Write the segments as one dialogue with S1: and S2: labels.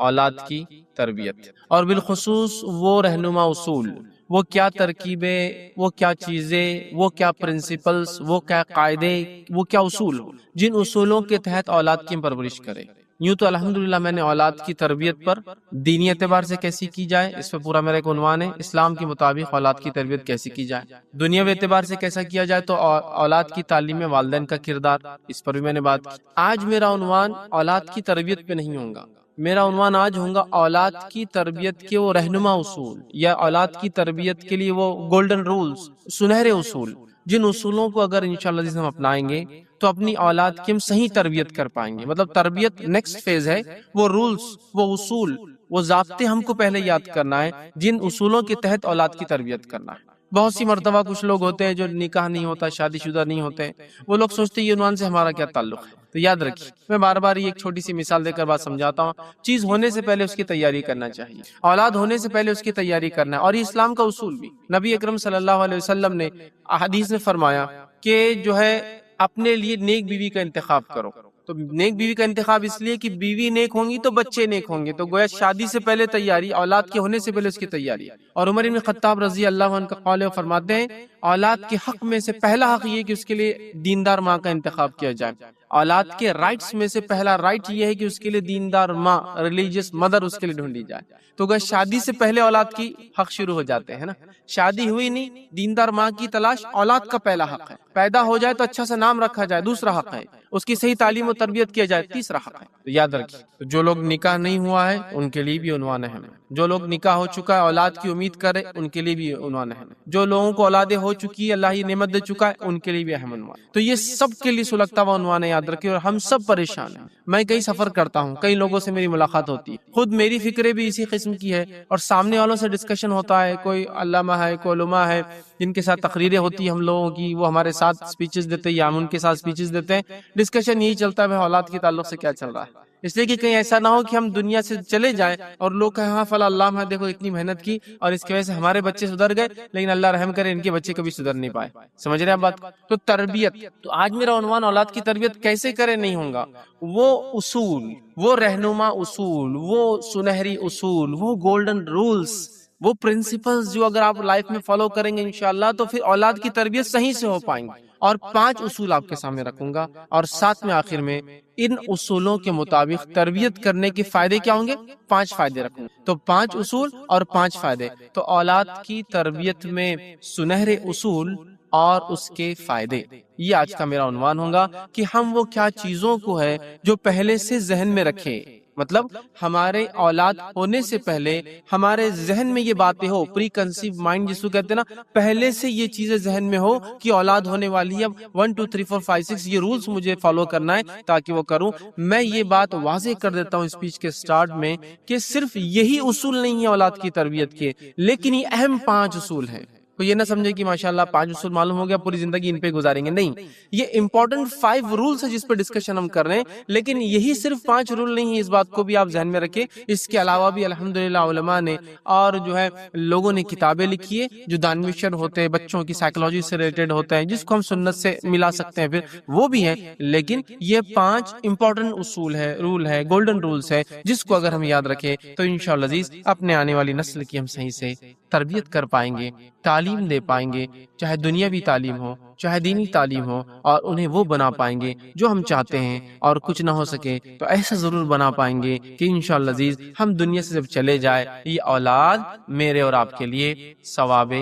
S1: اولاد کی تربیت، اور بالخصوص وہ رہنما اصول، وہ کیا ترکیبیں، وہ کیا چیزیں، وہ کیا پرنسپلز، وہ کیا قاعدے، وہ کیا اصول جن اصولوں کے تحت اولاد کی پرورش کرے۔ یوں تو الحمدللہ میں نے اولاد کی تربیت پر دینی اعتبار سے کیسی کی جائے اس پہ پورا میرا ایک عنوان ہے، اسلام کے مطابق اولاد کی تربیت کیسی کی جائے، دنیاوی اعتبار سے کیسا کیا جائے تو اولاد کی تعلیم میں والدین کا کردار، اس پر بھی میں نے بات کی۔ آج میرا عنوان اولاد کی تربیت پہ نہیں ہوگا، میرا عنوان آج ہوگا اولاد کی تربیت کے وہ رہنما اصول، یا اولاد کی تربیت کے لیے وہ گولڈن رولز، سنہرے اصول، جن اصولوں کو اگر انشاءاللہ ہم اپنائیں گے تو اپنی اولاد کی ہم صحیح تربیت کر پائیں گے۔ مطلب تربیت نیکسٹ فیز ہے، وہ رولز، وہ اصول، وہ ضابطے ہم کو پہلے یاد کرنا ہے جن اصولوں کے تحت اولاد کی تربیت کرنا ہے۔ بہت سی مرتبہ کچھ لوگ ہوتے ہیں جو نکاح نہیں ہوتا، شادی شدہ نہیں ہوتے، وہ لوگ سوچتے ہیں یہ عنوان سے ہمارا کیا تعلق ہے۔ تو یاد رکھیے، میں بار بار یہ ایک چھوٹی سی مثال دے کر بات سمجھاتا ہوں، چیز ہونے سے پہلے اس کی تیاری کرنا چاہیے، اولاد ہونے سے پہلے اس کی تیاری کرنا ہے، اور یہ اسلام کا اصول بھی۔ نبی اکرم صلی اللہ علیہ وسلم نے احادیث میں فرمایا کہ جو ہے اپنے لیے نیک بیوی کا انتخاب کرو۔ تو نیک بیوی کا انتخاب اس لیے کہ بیوی نیک ہوں گی تو بچے نیک ہوں گے، تو گویا شادی سے پہلے تیاری، اولاد کے ہونے سے پہلے اس کی تیاری۔ اور عمر بن خطاب رضی اللہ عنہ کا قول فرماتے ہیں اولاد کے حق میں سے پہلا حق یہ کہ اس کے لیے دیندار ماں کا انتخاب کیا جائے، اولاد کے رائٹس میں سے پہلا رائٹ یہ ہے کہ اس کے لیے دیندار ماں، ریلیجیس مدر اس کے لیے ڈھونڈی جائے۔ تو گویا شادی سے پہلے اولاد کی حق شروع ہو جاتے ہیں نا، شادی ہوئی نہیں، دیندار ماں کی تلاش اولاد کا پہلا حق ہے، پیدا ہو جائے تو اچھا سا نام رکھا جائے دوسرا حق ہے، اس کی صحیح تعلیم و تربیت کیا جائے تیسرا حق ہے۔ تو یاد رکھیے، تو جو لوگ نکاح نہیں ہوا ہے ان کے لیے بھی عنوان اہم ہے، جو لوگ نکاح ہو چکا ہے اولاد کی امید کرے ان کے لیے بھی عنوان اہم ہے، جو لوگوں کو اولادیں ہو چکی ہے اللہ یہ نعمت دے چکا ہے ان کے لیے بھی اہم عنوان۔ تو یہ سب کے لیے سلگتا ہوا عنوان ہے، یاد رکھیے، اور ہم سب پریشان ہیں۔ میں کئی سفر کرتا ہوں، کئی لوگوں سے میری ملاقات ہوتی ہے، خود میری فکریں بھی اسی قسم کی ہے، اور سامنے والوں سے ڈسکشن ہوتا ہے، کوئی علامہ ہے، کوئی علماء ہے جن کے ساتھ تقریریں ہوتی ہیں ہم لوگوں کی، وہ ہمارے ساتھ سپیچز دیتے ہیں یا ہم ان کے ساتھ سپیچز دیتے ہیں، ڈسکشن یہی چلتا ہے اولاد کے تعلق سے کیا چل رہا ہے، اس لیے کہ کہیں ایسا نہ ہو کہ ہم دنیا سے چلے جائیں اور لوگ کہیں ہاں فلاں علامہ دیکھو اتنی محنت کی اور اس کی وجہ سے ہمارے بچے سدھر گئے، لیکن اللہ رحم کرے ان کے بچے کبھی سدھر نہیں پائے۔ سمجھ رہے ہیں بات؟ تو تربیت، تو آج میرا عنوان اولاد کی تربیت کیسے کرے نہیں ہوگا، وہ اصول، وہ رہنما اصول، وہ سنہری اصول، وہ گولڈن رولز، وہ پرنسپلز جو اگر آپ لائف میں فالو کریں گے انشاءاللہ تو پھر اولاد کی تربیت صحیح سے ہو پائیں گی۔ اور 5 اصول آپ کے سامنے رکھوں گا، اور ساتھ میں آخر میں ان اصولوں کے مطابق تربیت کرنے کے فائدے کیا ہوں گے، 5 فائدے رکھوں گا۔ تو 5 اصول اور 5 فائدے، تو اولاد کی تربیت میں سنہرے اصول اور اس کے فائدے، یہ آج کا میرا عنوان ہوگا کہ ہم وہ کیا چیزوں کو ہے جو پہلے سے ذہن میں رکھے، مطلب ہمارے اولاد ہونے سے پہلے ہمارے ذہن میں یہ باتیں ہو، پری کنسیو مائنڈ جس کو کہتے ہیں نا، پہلے سے یہ چیزیں ذہن میں ہو کہ اولاد ہونے والی ہے، 1 2 3 4 5 6 یہ رولز مجھے فالو کرنا ہے تاکہ وہ کروں۔ میں یہ بات واضح کر دیتا ہوں اسپیچ کے سٹارٹ میں کہ صرف یہی اصول نہیں ہے اولاد کی تربیت کے، لیکن یہ اہم 5 اصول ہیں۔ تو یہ نہ سمجھے کہ ماشاءاللہ 5 اصول معلوم ہو گیا پوری زندگی ان پہ گزاریں گے، نہیں، یہ امپورٹنٹ 5 رولز ہیں جس پہ ڈسکشن ہم کر رہے ہیں، لیکن یہی صرف 5 رول نہیں ہے، اس بات کو بھی آپ ذہن میں رکھیں۔ اس کے علاوہ بھی الحمدللہ علماء نے اور جو ہے لوگوں نے کتابیں لکھی ہے جو دانشور ہوتے ہیں، بچوں کی سائیکالوجی سے ریلیٹڈ ہوتے ہیں، جس کو ہم سنت سے ملا سکتے ہیں، پھر وہ بھی ہیں، لیکن یہ 5 امپورٹنٹ اصول ہے، رول ہے، گولڈن رولز ہے، جس کو اگر ہم یاد رکھیں تو انشاءاللہ عزیز اپنے آنے والی نسل کی ہم صحیح سے تربیت کر پائیں گے، تعلیم دے پائیں گے، چاہے دنیاوی تعلیم ہو چاہے دینی تعلیم ہو، اور انہیں وہ بنا پائیں گے جو ہم چاہتے ہیں، اور کچھ نہ ہو سکے تو ایسا ضرور بنا پائیں گے کہ انشاءاللہ عزیز ہم دنیا سے جب چلے جائے یہ اولاد میرے اور آپ کے لیے ثواب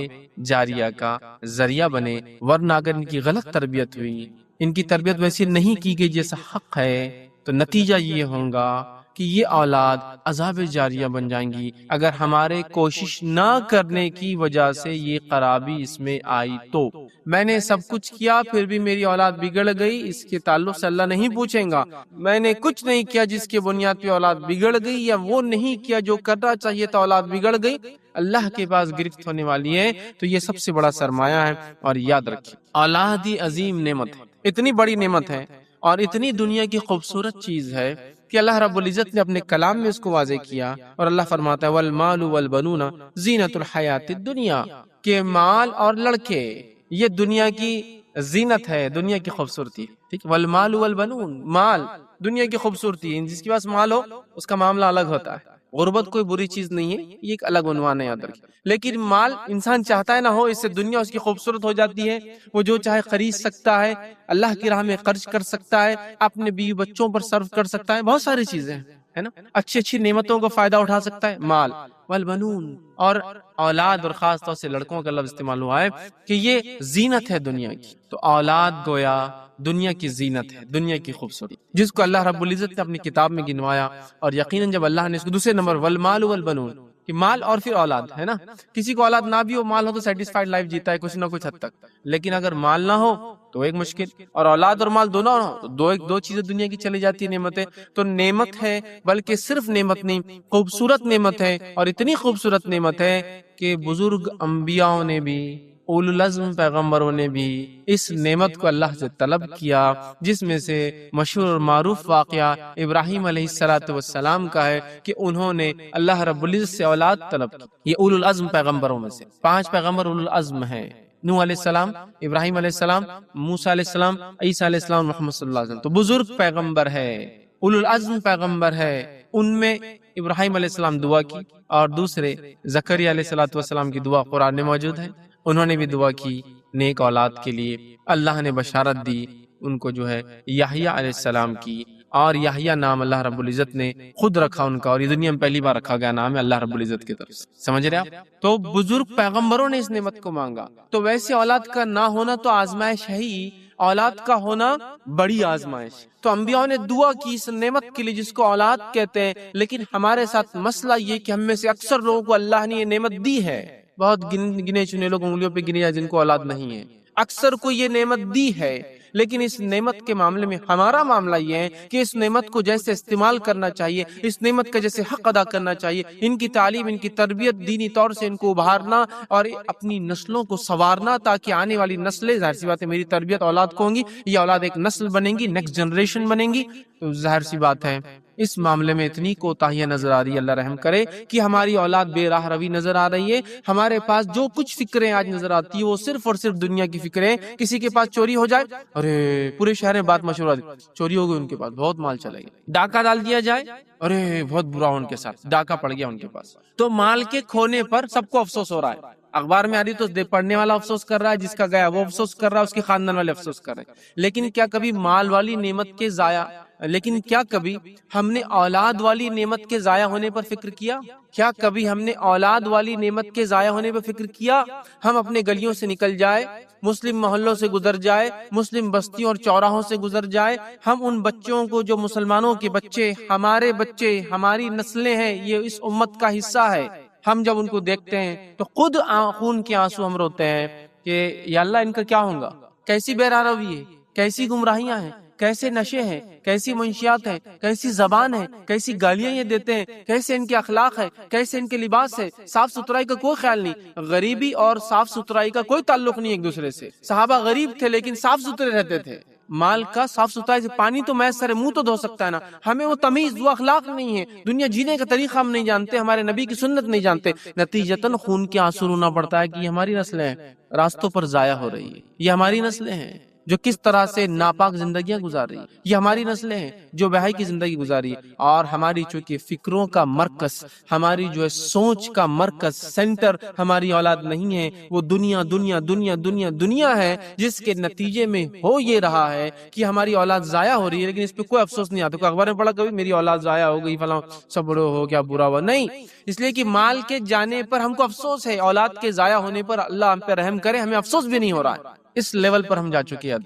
S1: جاریہ کا ذریعہ بنے، ورنہ اگر ان کی غلط تربیت ہوئی، ان کی تربیت ویسی نہیں کی گئی جیسا حق ہے، تو نتیجہ یہ ہوگا کہ یہ اولاد عذاب جاریہ بن جائیں گی اگر ہمارے کوشش نہ کرنے کی وجہ سے یہ خرابی اس میں آئی تو۔ میں نے سب کچھ کیا پھر بھی میری اولاد بگڑ گئی، اس کے تعلق سے اللہ نہیں پوچھیں گا۔ میں نے کچھ نہیں کیا جس کے بنیاد پہ اولاد بگڑ گئی، یا وہ نہیں کیا جو کرنا چاہیے تھا اولاد بگڑ گئی، اللہ کے پاس گرفت ہونے والی ہے۔ تو یہ سب سے بڑا سرمایہ ہے، اور یاد رکھیے اولاد ہی عظیم نعمت ہے، اتنی بڑی نعمت ہے اور اتنی دنیا کی خوبصورت چیز ہے کہ اللہ رب العزت نے اپنے کلام میں اس کو واضح کیا، اور اللہ فرماتا ہے والمال والبنون زینت الحیات الدنیا، کہ مال اور لڑکے یہ دنیا کی زینت ہے، دنیا کی خوبصورتی، ٹھیک، والمال والبنون، مال دنیا کی خوبصورتی ہے، جس کے پاس مال ہو اس کا معاملہ الگ ہوتا ہے، غربت کوئی بری چیز نہیں ہے، یہ ایک الگ عنوان ہے یاد رکھیں، لیکن مال انسان چاہتا ہے نہ ہو، اس سے دنیا اس کی خوبصورت ہو جاتی ہے، وہ جو چاہے خرید سکتا ہے، اللہ کی راہ میں خرچ کر سکتا ہے، اپنے بیوی بچوں پر صرف کر سکتا ہے، بہت ساری چیزیں ہیں، ہے نا، اچھی اچھی نعمتوں کا فائدہ اٹھا سکتا ہے، مال والبنون، اور اولاد، اور خاص طور سے لڑکوں کا لفظ استعمال ہوا ہے کہ یہ زینت ہے دنیا کی، تو اولاد گویا دنیا کی زینت ہے، دنیا کی خوبصورتی، جس کو اللہ رب العزت نے اپنی کتاب میں گنوایا، اور یقیناً جب اللہ نے اس کو دوسرے نمبر والمال والبنون، کہ مال اور پھر اولاد، ہے نا، کسی کو اولاد نہ بھی ہو، مال ہو تو سیٹسفائیڈ لائف جیتا ہے کچھ نہ کچھ حد تک، لیکن اگر مال نہ ہو تو ایک مشکل، اور اولاد اور مال دونوں ہو تو دو چیزیں دنیا کی چلی جاتی ہے، نعمتیں، تو نعمت ہے، بلکہ صرف نعمت نہیں، خوبصورت نعمت ہے، اور اتنی خوبصورت نعمت ہے کہ بزرگ انبیاءوں نے بھی، اولو العزم پیغمبروں نے بھی اس نعمت کو اللہ سے طلب کیا، جس میں سے مشہور اور معروف واقعہ ابراہیم علیہ السلام کا ہے کہ انہوں نے اللہ رب العزت سے اولاد طلب کی، یہ اولو العزم پیغمبروں میں سے 5 پیغمبر اولو العزم ہیں، نوح علیہ السلام، ابراہیم علیہ السلام، موسیٰ علیہ السلام، عیسیٰ علیہ السلام، محمد صلی اللہ علیہ وسلم، تو بزرگ پیغمبر ہے، اولو العزم پیغمبر ہے، ان میں ابراہیم علیہ السلام دعا کی، اور دوسرے زکریا علیہ السلام کی دعا قرآن میں موجود ہے، انہوں نے بھی دعا کی نیک اولاد کے لیے، اللہ نے بشارت دی ان کو جو ہے یحییٰ علیہ السلام کی، اور یحییٰ نام اللہ رب العزت نے خود رکھا ان کا، اور یہ دنیا میں پہلی بار رکھا گیا نام ہے اللہ رب العزت کی طرف سے، سمجھ رہے آپ؟ تو بزرگ پیغمبروں نے اس نعمت کو مانگا، تو ویسے اولاد کا نہ ہونا تو آزمائش ہے ہی، اولاد کا ہونا بڑی آزمائش، تو انبیاء نے دعا کی اس نعمت کے لیے جس کو اولاد کہتے ہیں، لیکن ہمارے ساتھ مسئلہ یہ کہ ہم میں سے اکثر لوگوں کو اللہ نے یہ نعمت دی ہے، بہت گنے چنے لوگ انگلیوں پہ گنے جائیں جن کو اولاد نہیں ہے، اکثر کو یہ نعمت دی ہے، لیکن اس نعمت کے معاملے میں ہمارا معاملہ یہ ہے کہ اس نعمت کو جیسے استعمال کرنا چاہیے، اس نعمت کا جیسے حق ادا کرنا چاہیے، ان کی تعلیم، ان کی تربیت، دینی طور سے ان کو ابھارنا اور اپنی نسلوں کو سنوارنا، تاکہ آنے والی نسلیں، ظاہر سی بات ہے میری تربیت اولاد کو ہوں گی، یہ اولاد ایک نسل بنیں گی، نیکسٹ جنریشن بنیں گی، تو ظاہر سی بات ہے اس معاملے میں اتنی کوتاہیاں نظر آ رہی ہے، اللہ رحم کرے، کہ ہماری اولاد بے راہ روی نظر آ رہی ہے، ہمارے پاس جو کچھ فکریں آج نظر آتی ہے وہ صرف اور صرف دنیا کی فکریں، کسی کے پاس چوری ہو جائے، ارے پورے شہر میں بات مشہور ہے، چوری ہو گئی ان کے پاس، بہت مال چلے گا، ڈاکہ ڈال دیا جائے، ارے بہت برا ان کے ساتھ، ڈاکہ پڑ گیا ان کے پاس، تو مال کے کھونے پر سب کو افسوس ہو رہا ہے، اخبار میں آ رہی تو پڑھنے والا افسوس کر رہا ہے، جس کا گیا وہ افسوس کر رہا ہے، اس کے خاندان والے افسوس کر رہے ہیں، لیکن کیا کبھی مال والی نعمت کے ضائع، لیکن کیا کبھی ہم نے اولاد والی نعمت کے ضائع ہونے پر فکر کیا؟ کیا کبھی ہم نے اولاد والی نعمت کے ضائع ہونے پر فکر کیا؟ ہم اپنے گلیوں سے نکل جائے، مسلم محلوں سے گزر جائے، مسلم بستیوں اور چوراہوں سے گزر جائے، ہم ان بچوں کو جو مسلمانوں کے بچے، ہمارے بچے، ہماری نسلیں ہیں، یہ اس امت کا حصہ ہے، ہم جب ان کو دیکھتے ہیں تو خود خون کے آنسو ہم روتے ہیں کہ یا اللہ ان کا کیا ہوگا، کیسی بے راہ روی ہے، کیسی گمراہیاں ہیں، کیسے نشے ہیں، کیسی منشیات ہیں، کیسی زبان ہے، کیسی گالیاں یہ دیتے ہیں، کیسے ان کے اخلاق ہے، کیسے ان کے لباس ہے، صاف ستھرائی کا کوئی خیال نہیں، غریبی اور صاف ستھرائی کا کوئی تعلق نہیں ایک دوسرے سے، صحابہ غریب تھے لیکن صاف ستھرے رہتے تھے، مال کا صاف ستھرائی سے، پانی تو میسر ہے، منہ تو دھو سکتا ہے نا، ہمیں وہ تمیز، وہ اخلاق نہیں ہے، دنیا جینے کا طریقہ ہم نہیں جانتے، ہمارے نبی کی سنت نہیں جانتے، نتیجتاً خون کے آنسو رونا پڑتا ہے کہ یہ ہماری نسلیں راستوں پر ضائع ہو رہی ہے، یہ ہماری نسلیں ہیں جو کس طرح سے ناپاک زندگیاں گزار رہی ہیں، یہ ہماری نسلیں ہیں جو بہائی کی زندگی گزاری ہے، اور ہماری چونکہ فکروں کا مرکز، ہماری جو ہے سوچ کا مرکز، سینٹر ہماری اولاد نہیں ہے، وہ دنیا دنیا دنیا دنیا دنیا ہے، جس کے نتیجے میں ہو یہ رہا ہے کہ ہماری اولاد ضائع ہو رہی ہے، لیکن اس پہ کوئی افسوس نہیں آتا، کوئی اخبار میں پڑھا کبھی میری اولاد ضائع ہو گئی، فلاں سب بڑے ہو گیا، برا ہوا، نہیں، اس لیے کہ مال کے جانے پر ہم کو افسوس ہے، اولاد کے ضائع ہونے پر اللہ ہم پہ رحم کرے، ہمیں افسوس بھی نہیں ہو رہا ہے، اس لیول پر ہم جا چکے ہیں،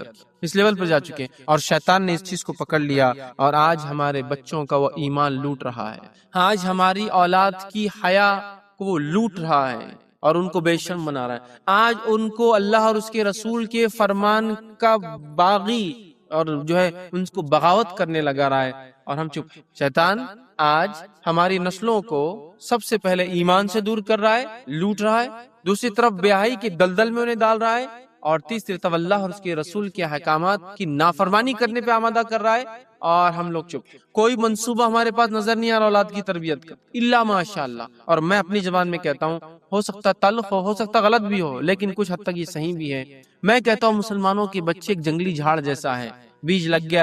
S1: اس لیول پر جا چکے ہیں، اور شیطان نے اس چیز کو پکڑ لیا، اور آج ہمارے بچوں کا وہ ایمان لوٹ رہا ہے، آج ہماری اولاد کی حیا کو وہ لوٹ رہا ہے اور ان کو بے شرم بنا رہا ہے، آج ان کو اللہ اور اس کے رسول کے فرمان کا باغی اور جو ہے ان کو بغاوت کرنے لگا رہا ہے، اور ہم چپ۔ شیطان آج ہماری نسلوں کو سب سے پہلے ایمان سے دور کر رہا ہے، لوٹ رہا ہے، دوسری طرف بیاہی کے دلدل میں انہیں ڈال رہا ہے، اور تیسری طرف اللہ اور اس کے رسول کے احکامات کی نافرمانی کرنے پہ آمادہ کر رہا ہے، اور ہم لوگ چپ۔ کوئی منصوبہ ہمارے پاس نظر نہیں آ رہا اولاد کی تربیت کا، الا ماشاء اللہ، اور میں اپنی زبان میں کہتا ہوں ہو سکتا ہے تلخ ہو سکتا ہے غلط بھی ہو، لیکن کچھ حد تک یہ صحیح بھی ہے۔ میں کہتا ہوں مسلمانوں کے بچے ایک جنگلی جھاڑ جیسا ہے، بیج لگ گیا،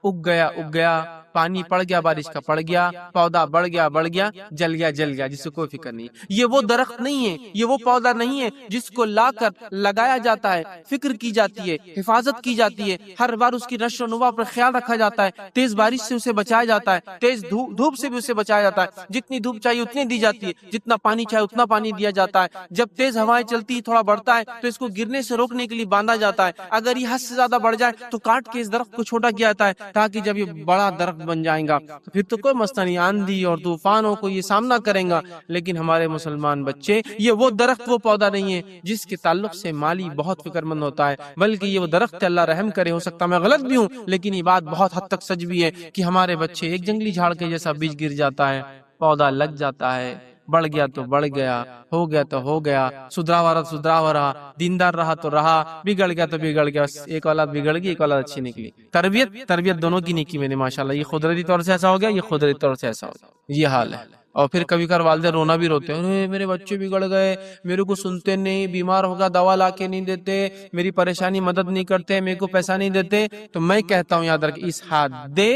S1: اگ گیا، پانی پڑ گیا بارش کا پڑ گیا، پودا بڑھ گیا، جل گیا، جس سے کوئی فکر نہیں۔ یہ وہ درخت نہیں ہے، یہ وہ پودا نہیں ہے جس کو لا کر لگایا جاتا ہے، فکر کی جاتی ہے، حفاظت کی جاتی ہے، ہر بار اس کی نشو و نما پر خیال رکھا جاتا ہے، تیز بارش سے اسے بچایا جاتا ہے، تیز دھوپ سے بھی اسے بچایا جاتا ہے، جتنی دھوپ چاہیے اتنی دی جاتی ہے، جتنا پانی چاہیے اتنا پانی دیا جاتا ہے، جب تیز ہوائیں چلتی تھوڑا بڑھتا ہے تو اس کو گرنے سے روکنے کے لیے باندھا جاتا ہے، اگر یہ حد سے زیادہ بڑھ جائے تو کاٹ کے اس درخت کو چھوٹا کیا جاتا ہے تاکہ جب یہ بڑا درخت بن جائے گا تو پھر تو کوئی مسئلہ نہیں، آندھی اور طوفانوں کو یہ سامنا کریں گا۔ لیکن ہمارے مسلمان بچے یہ وہ درخت وہ پودا نہیں ہے جس کے تعلق سے مالی بہت فکر مند ہوتا ہے، بلکہ یہ وہ درخت اللہ رحم کرے، ہو سکتا میں غلط بھی ہوں لیکن یہ بات بہت حد تک سچ بھی ہے کہ ہمارے بچے ایک جنگلی جھاڑ کے جیسا بیج گر جاتا ہے، پودا لگ جاتا ہے، بڑھ گیا تو بڑھ گیا، ہو گیا تو ہو گیا، سدھرا رہا، دیندار رہا تو رہا، بگڑ گیا تو بگڑ گیا، ایک اولاد بگڑ گئی ایک اولاد اچھی نکلی۔ تربیت دونوں کی نیکی میں نے ماشاءاللہ، یہ قدرتی طور سے ایسا ہو گیا، یہ قدرتی طور سے ایسا ہو گیا، یہ حال ہے۔ اور پھر کبھی کبھار والدین رونا بھی روتے ہیں، ارے میرے بچے بگڑ گئے، میرے کو سنتے نہیں، بیمار ہوگا دوا لا کے نہیں دیتے، میری پریشانی مدد نہیں کرتے، میرے کو پیسہ نہیں دیتے۔ تو میں کہتا ہوں یاد رکھ، اس ہاتھ دے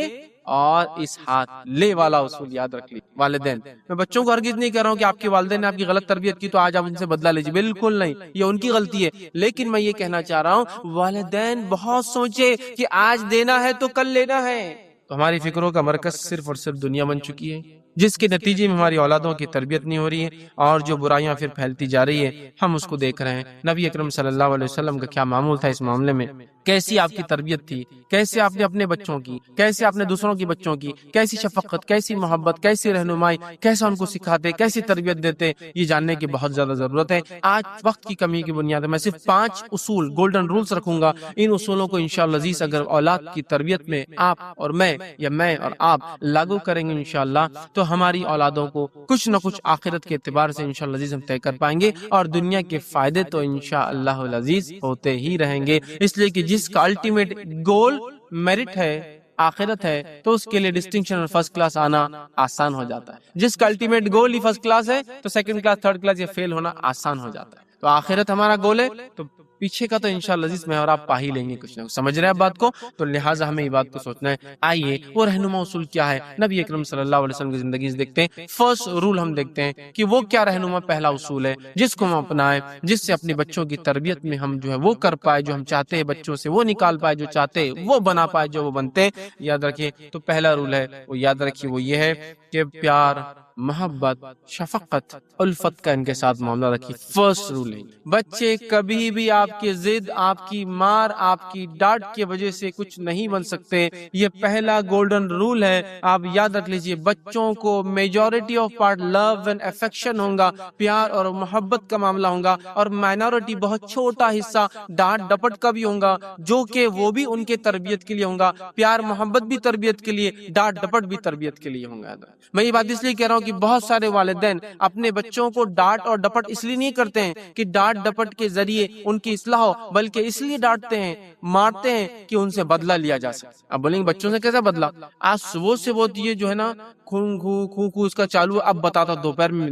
S1: اور اس ہاتھ لے والا اصول یاد رکھ لی والدین۔ میں بچوں کو ہرگز نہیں کہہ رہا ہوں کہ آپ کے والدین نے آپ کی غلط تربیت کی تو آج آپ ان سے بدلہ لیجیے، بالکل نہیں، یہ ان کی غلطی ہے، لیکن میں یہ کہنا چاہ رہا ہوں والدین بہت سوچے کہ آج دینا ہے تو کل لینا ہے۔ تو ہماری فکروں کا مرکز صرف اور صرف دنیا بن چکی ہے، جس کے نتیجے میں ہماری اولادوں کی تربیت نہیں ہو رہی ہے اور جو برائیاں پھر پھیلتی جا رہی ہے ہم اس کو دیکھ رہے ہیں۔ نبی اکرم صلی اللہ علیہ وسلم کا کیا معمول تھا اس معاملے میں، کیسی آپ کی تربیت تھی، کیسے آپ نے اپنے بچوں کی، کیسے آپ نے دوسروں کی بچوں کی، کیسی شفقت، کیسی محبت، کیسی رہنمائی، کیسا ان کو سکھاتے، کیسی تربیت دیتے، یہ جاننے کی بہت زیادہ ضرورت ہے۔ آج وقت کی کمی کی بنیاد میں صرف 5 اصول گولڈن رولز رکھوں گا، ان اصولوں کو انشاءاللہ عزیز اگر اولاد کی تربیت میں آپ اور میں یا میں اور آپ لاگو کریں گے انشاءاللہ تو ہماری اولادوں کو کچھ نہ کچھ آخرت کے اعتبار سے انشاءاللہ عزیز ہم طے کر پائیں گے، اور دنیا کے فائدے تو انشاءاللہ العزیز ہوتے ہی رہیں گے، اس لیے کہ جس کا الٹیمیٹ گول میرٹ ہے، آخرت ہے، تو اس کے لیے ڈسٹنکشن اور فرسٹ کلاس آنا آسان ہو جاتا ہے۔ جس کا الٹیمیٹ گول ہی فرسٹ کلاس ہے تو سیکنڈ کلاس، تھرڈ کلاس یا فیل ہونا آسان ہو جاتا ہے۔ تو آخرت ہمارا گول ہے تو پیچھے کا تو انشاءاللہ عزیز میں اور آپ پا ہی لیں گے کچھ نہ کچھ، سمجھ رہے ہیں بات کو؟ تو لہٰذا ہمیں یہ بات کو سوچنا ہے۔ آئیے وہ رہنما اصول کیا ہے نبی اکرم صلی اللہ علیہ وسلم کی زندگی سے دیکھتے ہیں۔ فرسٹ رول ہم دیکھتے ہیں کہ وہ کیا رہنما پہلا اصول ہے جس کو ہم اپنائیں، جس سے اپنے بچوں کی تربیت میں ہم جو ہے وہ کر پائے، جو ہم چاہتے ہیں بچوں سے وہ نکال پائے، جو چاہتے ہیں وہ بنا پائے، جو وہ بنتے ہیں۔ یاد رکھیے تو پہلا رول ہے وہ یاد رکھیے وہ یہ ہے کہ پیار، محبت، شفقت، الفت کا ان کے ساتھ معاملہ رکھیے۔ فرسٹ رول ہے بچے کبھی بھی آپ کی ضد، آپ کی مار، آپ کی ڈانٹ کی وجہ سے کچھ نہیں بن سکتے، یہ پہلا گولڈن رول ہے، آپ یاد رکھ لیجئے۔ بچوں کو majority of part love and affection ہوگا، پیار اور محبت کا معاملہ ہوگا، اور مائنورٹی بہت چھوٹا حصہ ڈانٹ ڈپٹ کا بھی ہوگا، جو کہ وہ بھی ان کے تربیت کے لیے ہوگا، پیار محبت بھی تربیت کے لیے، ڈانٹ ڈپٹ بھی تربیت کے لیے ہوگا۔ میں یہ بات اس لیے کہہ رہا ہوں کہ بہت سارے والدین اپنے بچوں کو ڈانٹ اور ڈپٹ اس لیے نہیں کرتے ہیں کہ ڈانٹ ڈپٹ کے ذریعے ان کی اصلاح ہو، بلکہ اس لیے ڈانٹتے ہیں، مارتے ہیں کہ ان سے بدلہ لیا جا سکے۔ اب بولیں گے بچوں سے کیسا بدلہ؟ آج صبح سے وہ یہ جو ہے نا خون خو اس کا چالو ہے، اب بتاتا دوپہر میں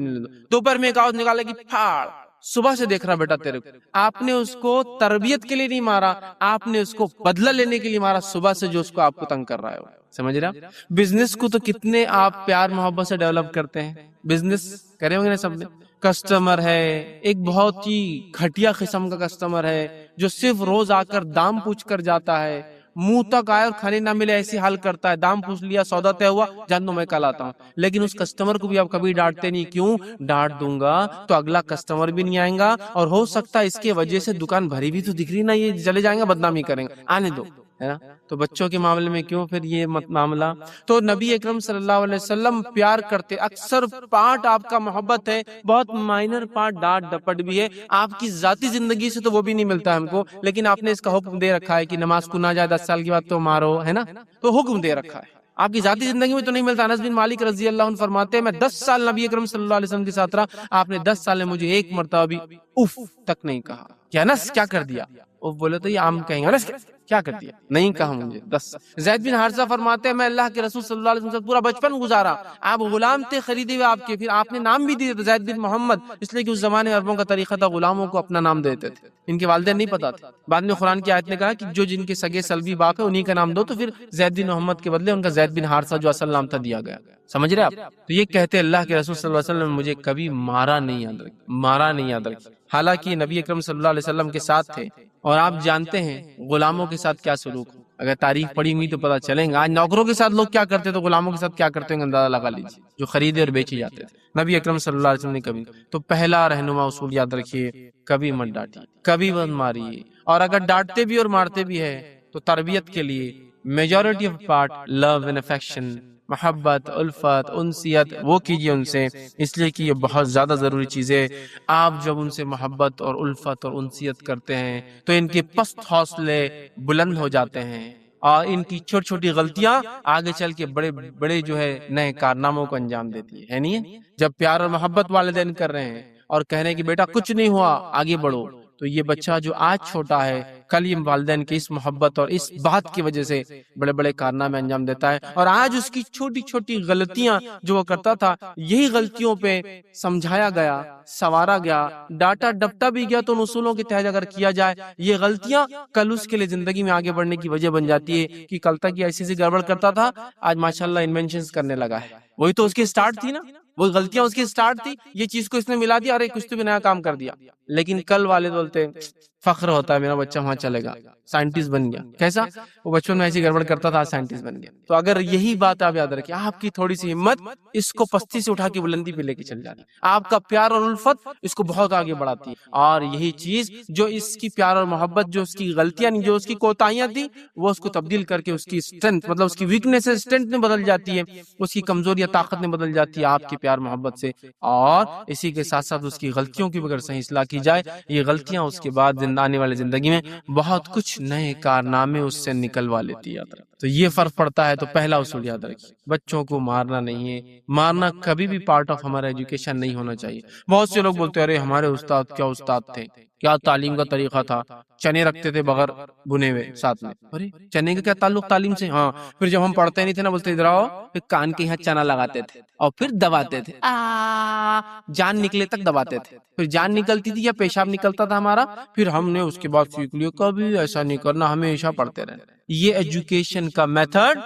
S1: دوپہر میں ایک آواز نکالا کہ پھاڑ، صبح سے دیکھ رہا بیٹا تیرے کو۔ آپ نے اس کو تربیت کے لیے نہیں مارا، آپ نے اس کو بدلہ لینے کے لیے مارا، صبح سے جو اس کو آپ کو تنگ کر رہا ہے۔ سمجھ رہے آپ؟ بزنس کو تو کتنے آپ پیار محبت سے ڈیولپ کرتے ہیں، بزنس کرے ہوں گے نا سب نے۔ کسٹمر ہے ایک بہت ہی گھٹیا قسم کا کسٹمر ہے جو صرف روز آ کر دام پوچھ کر جاتا ہے، منہ تک آئے اور کھانے نہ ملے ایسی حال کرتا ہے، دام پوچھ لیا سودا طے ہوا، جان دو میں کل آتا ہوں۔ لیکن اس کسٹمر کو بھی آپ کبھی ڈانٹتے نہیں، کیوں؟ ڈانٹ دوں گا تو اگلا کسٹمر بھی نہیں آئے گا، اور ہو سکتا ہے اس کے وجہ سے دکان بھری بھی تو دکھ رہی نا، یہ چلے جائیں گے بدنامی کریں گے، آنے دو، ہے نا؟ تو بچوں کے معاملے میں کیوں پھر یہ معاملہ؟ تو نبی اکرم صلی اللہ علیہ وسلم پیار کرتے، اکثر پارٹ آپ کا محبت ہے، بہت مائنر پارٹ ڈانٹ ڈپٹ بھی ہے، آپ کی ذاتی زندگی سے تو وہ بھی نہیں ملتا ہم کو، لیکن آپ نے اس کا حکم دے رکھا ہے کہ نماز کو نہ جائے 10 سال کی بات تو مارو، ہے نا؟ تو حکم دے رکھا ہے، آپ کی ذاتی زندگی میں تو نہیں ملتا۔ انس بن مالک رضی اللہ عنہ فرماتے ہیں میں 10 سال نبی اکرم صلی اللہ علیہ وسلم کے ساتھ رہا، آپ نے 10 سال میں مجھے ایک مرتبہ بھی اف تک نہیں کہا کہ انس کیا کر دیا، وہ بولے تو یہ عام کہیں گے، ارے کیا کر دیا، نہیں کہا مجھے 10 سال۔ زید بن حارثہ فرماتے ہیں میں اللہ کے رسول صلی اللہ علیہ وسلم سے پورا بچپن گزارا، آپ غلام تھے خریدے ہوئے آپ کے، پھر آپ نے نام بھی دیے تھے زید بن محمد، اس لیے کہ اس زمانے عربوں کا طریقہ تھا غلاموں کو اپنا نام دیتے تھے، ان کے والدین نہیں پتا تھا۔ بعد میں قرآن کی آیت نے کہا کہ جو جن کے سگے سلبی باپ ہے انہی کا نام دو، تو پھر زید بن محمد کے بدلے ان کا زید بن حارثہ جو اصل نام تھا دیا گیا۔ سمجھ رہے آپ؟ تو یہ کہتے اللہ کے رسول صلی اللہ علیہ وسلم نے مجھے کبھی مارا نہیں، یاد رکھیں، مارا نہیں، یاد رکھیں۔ حالانکہ نبی اکرم صلی اللہ علیہ وسلم کے ساتھ تھے، اور آپ جانتے ہیں غلاموں کے ساتھ کیا سلوک ہو، اگر تاریخ پڑھی ہوئی تو پتہ چلیں گا۔ آج نوکروں کے ساتھ لوگ کیا کرتے تو غلاموں کے ساتھ کیا کرتے ہیں اندازہ لگا لیجیے، جو خریدے اور بیچے جاتے تھے۔ نبی اکرم صلی اللہ علیہ وسلم نے کبھی، تو پہلا رہنما اصول یاد رکھیے، کبھی مت ڈانٹیے، کبھی مت ماریے، اور اگر ڈانٹتے بھی اور مارتے بھی ہے تو تربیت کے لیے majority of part love and affection, محبت، الفت، انسیت، وہ کیجیے ان سے، اس لیے کہ یہ بہت زیادہ ضروری چیز ہے۔ آپ جب ان سے محبت اور الفت اور انسیت کرتے ہیں تو ان کے پست حوصلے بلند ہو جاتے ہیں، اور ان کی چھوٹی چھوٹی غلطیاں آگے چل کے بڑے بڑے جو ہے نئے کارناموں کو انجام دیتی ہے نہیں ہے؟ جب پیار اور محبت والدین کر رہے ہیں اور کہہ رہے ہیں کہ بیٹا کچھ نہیں ہوا آگے بڑھو، تو یہ بچہ جو آج چھوٹا ہے کل یہ والدین کی اس محبت اور اس بات کی وجہ سے بڑے بڑے کارنامے انجام دیتا ہے، اور آج اس کی چھوٹی چھوٹی غلطیاں جو وہ کرتا تھا، یہی غلطیوں پہ سمجھایا گیا، سوارا گیا، ڈاٹا ڈپٹا بھی گیا، تو ان اصولوں کے تحت اگر کیا جائے یہ غلطیاں کل اس کے لیے زندگی میں آگے بڑھنے کی وجہ بن جاتی ہے کہ کل تک یہ ایسی گڑبڑ کرتا تھا، آج ماشاءاللہ انوینشنز کرنے لگا ہے۔ وہی تو اس کی سٹارٹ تھی نا، وہ غلطیاں اس کی سٹارٹ تھی، یہ چیز کو اس نے ملا دیا، ارے کچھ تو بھی نیا کام کر دیا، لیکن کل والد بولتے فخر ہوتا ہے میرا بچہ وہاں چلے گا، سائنٹسٹ بن گیا۔ کیسا؟ وہ بچپن میں ایسی گڑبڑ کرتا تھا، سائنٹسٹ بن گیا۔ تو اگر یہی بات آپ یاد رکھیں، آپ کی تھوڑی سی ہمت اس کو پستی سے اٹھا کے بلندی پہ لے کے چل جاتی ہے، آپ کا پیار اور الفت اس کو بہت آگے بڑھاتی ہے، اور یہی چیز جو اس کی پیار اور محبت، جو اس کی غلطیاں نہیں، جو اس کی کوتاہیاں تھی، وہ اس کو تبدیل کر کے اس کی اسٹرینتھ، مطلب اس کی ویکنیس اسٹرینتھ میں بدل جاتی ہے، اس کی کمزوری طاقت میں بدل جاتی ہے آپ کی پیار محبت سے۔ اور اسی کے ساتھ ساتھ اس کی غلطیوں کی اگر صحیح اصلاح کی جائے، یہ غلطیاں اس کے بعد آنے والی زندگی میں بہت کچھ نئے کارنامے اس سے نکلوا لیتی ہے۔ تو یہ فرق پڑتا ہے۔ تو پہلا اصول یاد رکھیے، بچوں کو مارنا نہیں ہے، مارنا کبھی بھی پارٹ آف ہمارا ایجوکیشن نہیں ہونا چاہیے۔ بہت سے لوگ بولتے ہیں ارے ہمارے استاد کیا استاد تھے، کیا تعلیم کا طریقہ تھا، چنے رکھتے تھے بغیر بنے ہوئے ساتھ میں۔ ارے چنے کا کیا تعلق تعلیم سے؟ ہاں، پھر جب ہم پڑھتے نہیں تھے نا، بولتے ادھر آؤ، پھر کان کے یہاں چنا لگاتے تھے اور پھر دباتے تھے، جان نکلے تک دباتے تھے، پھر جان نکلتی تھی یا پیشاب نکلتا تھا ہمارا، پھر ہم نے اس کے بعد سیکھ لیا کبھی ایسا نہیں کرنا، ہمیشہ پڑھتے رہنا۔ یہ ایجوکیشن کا میتھڈ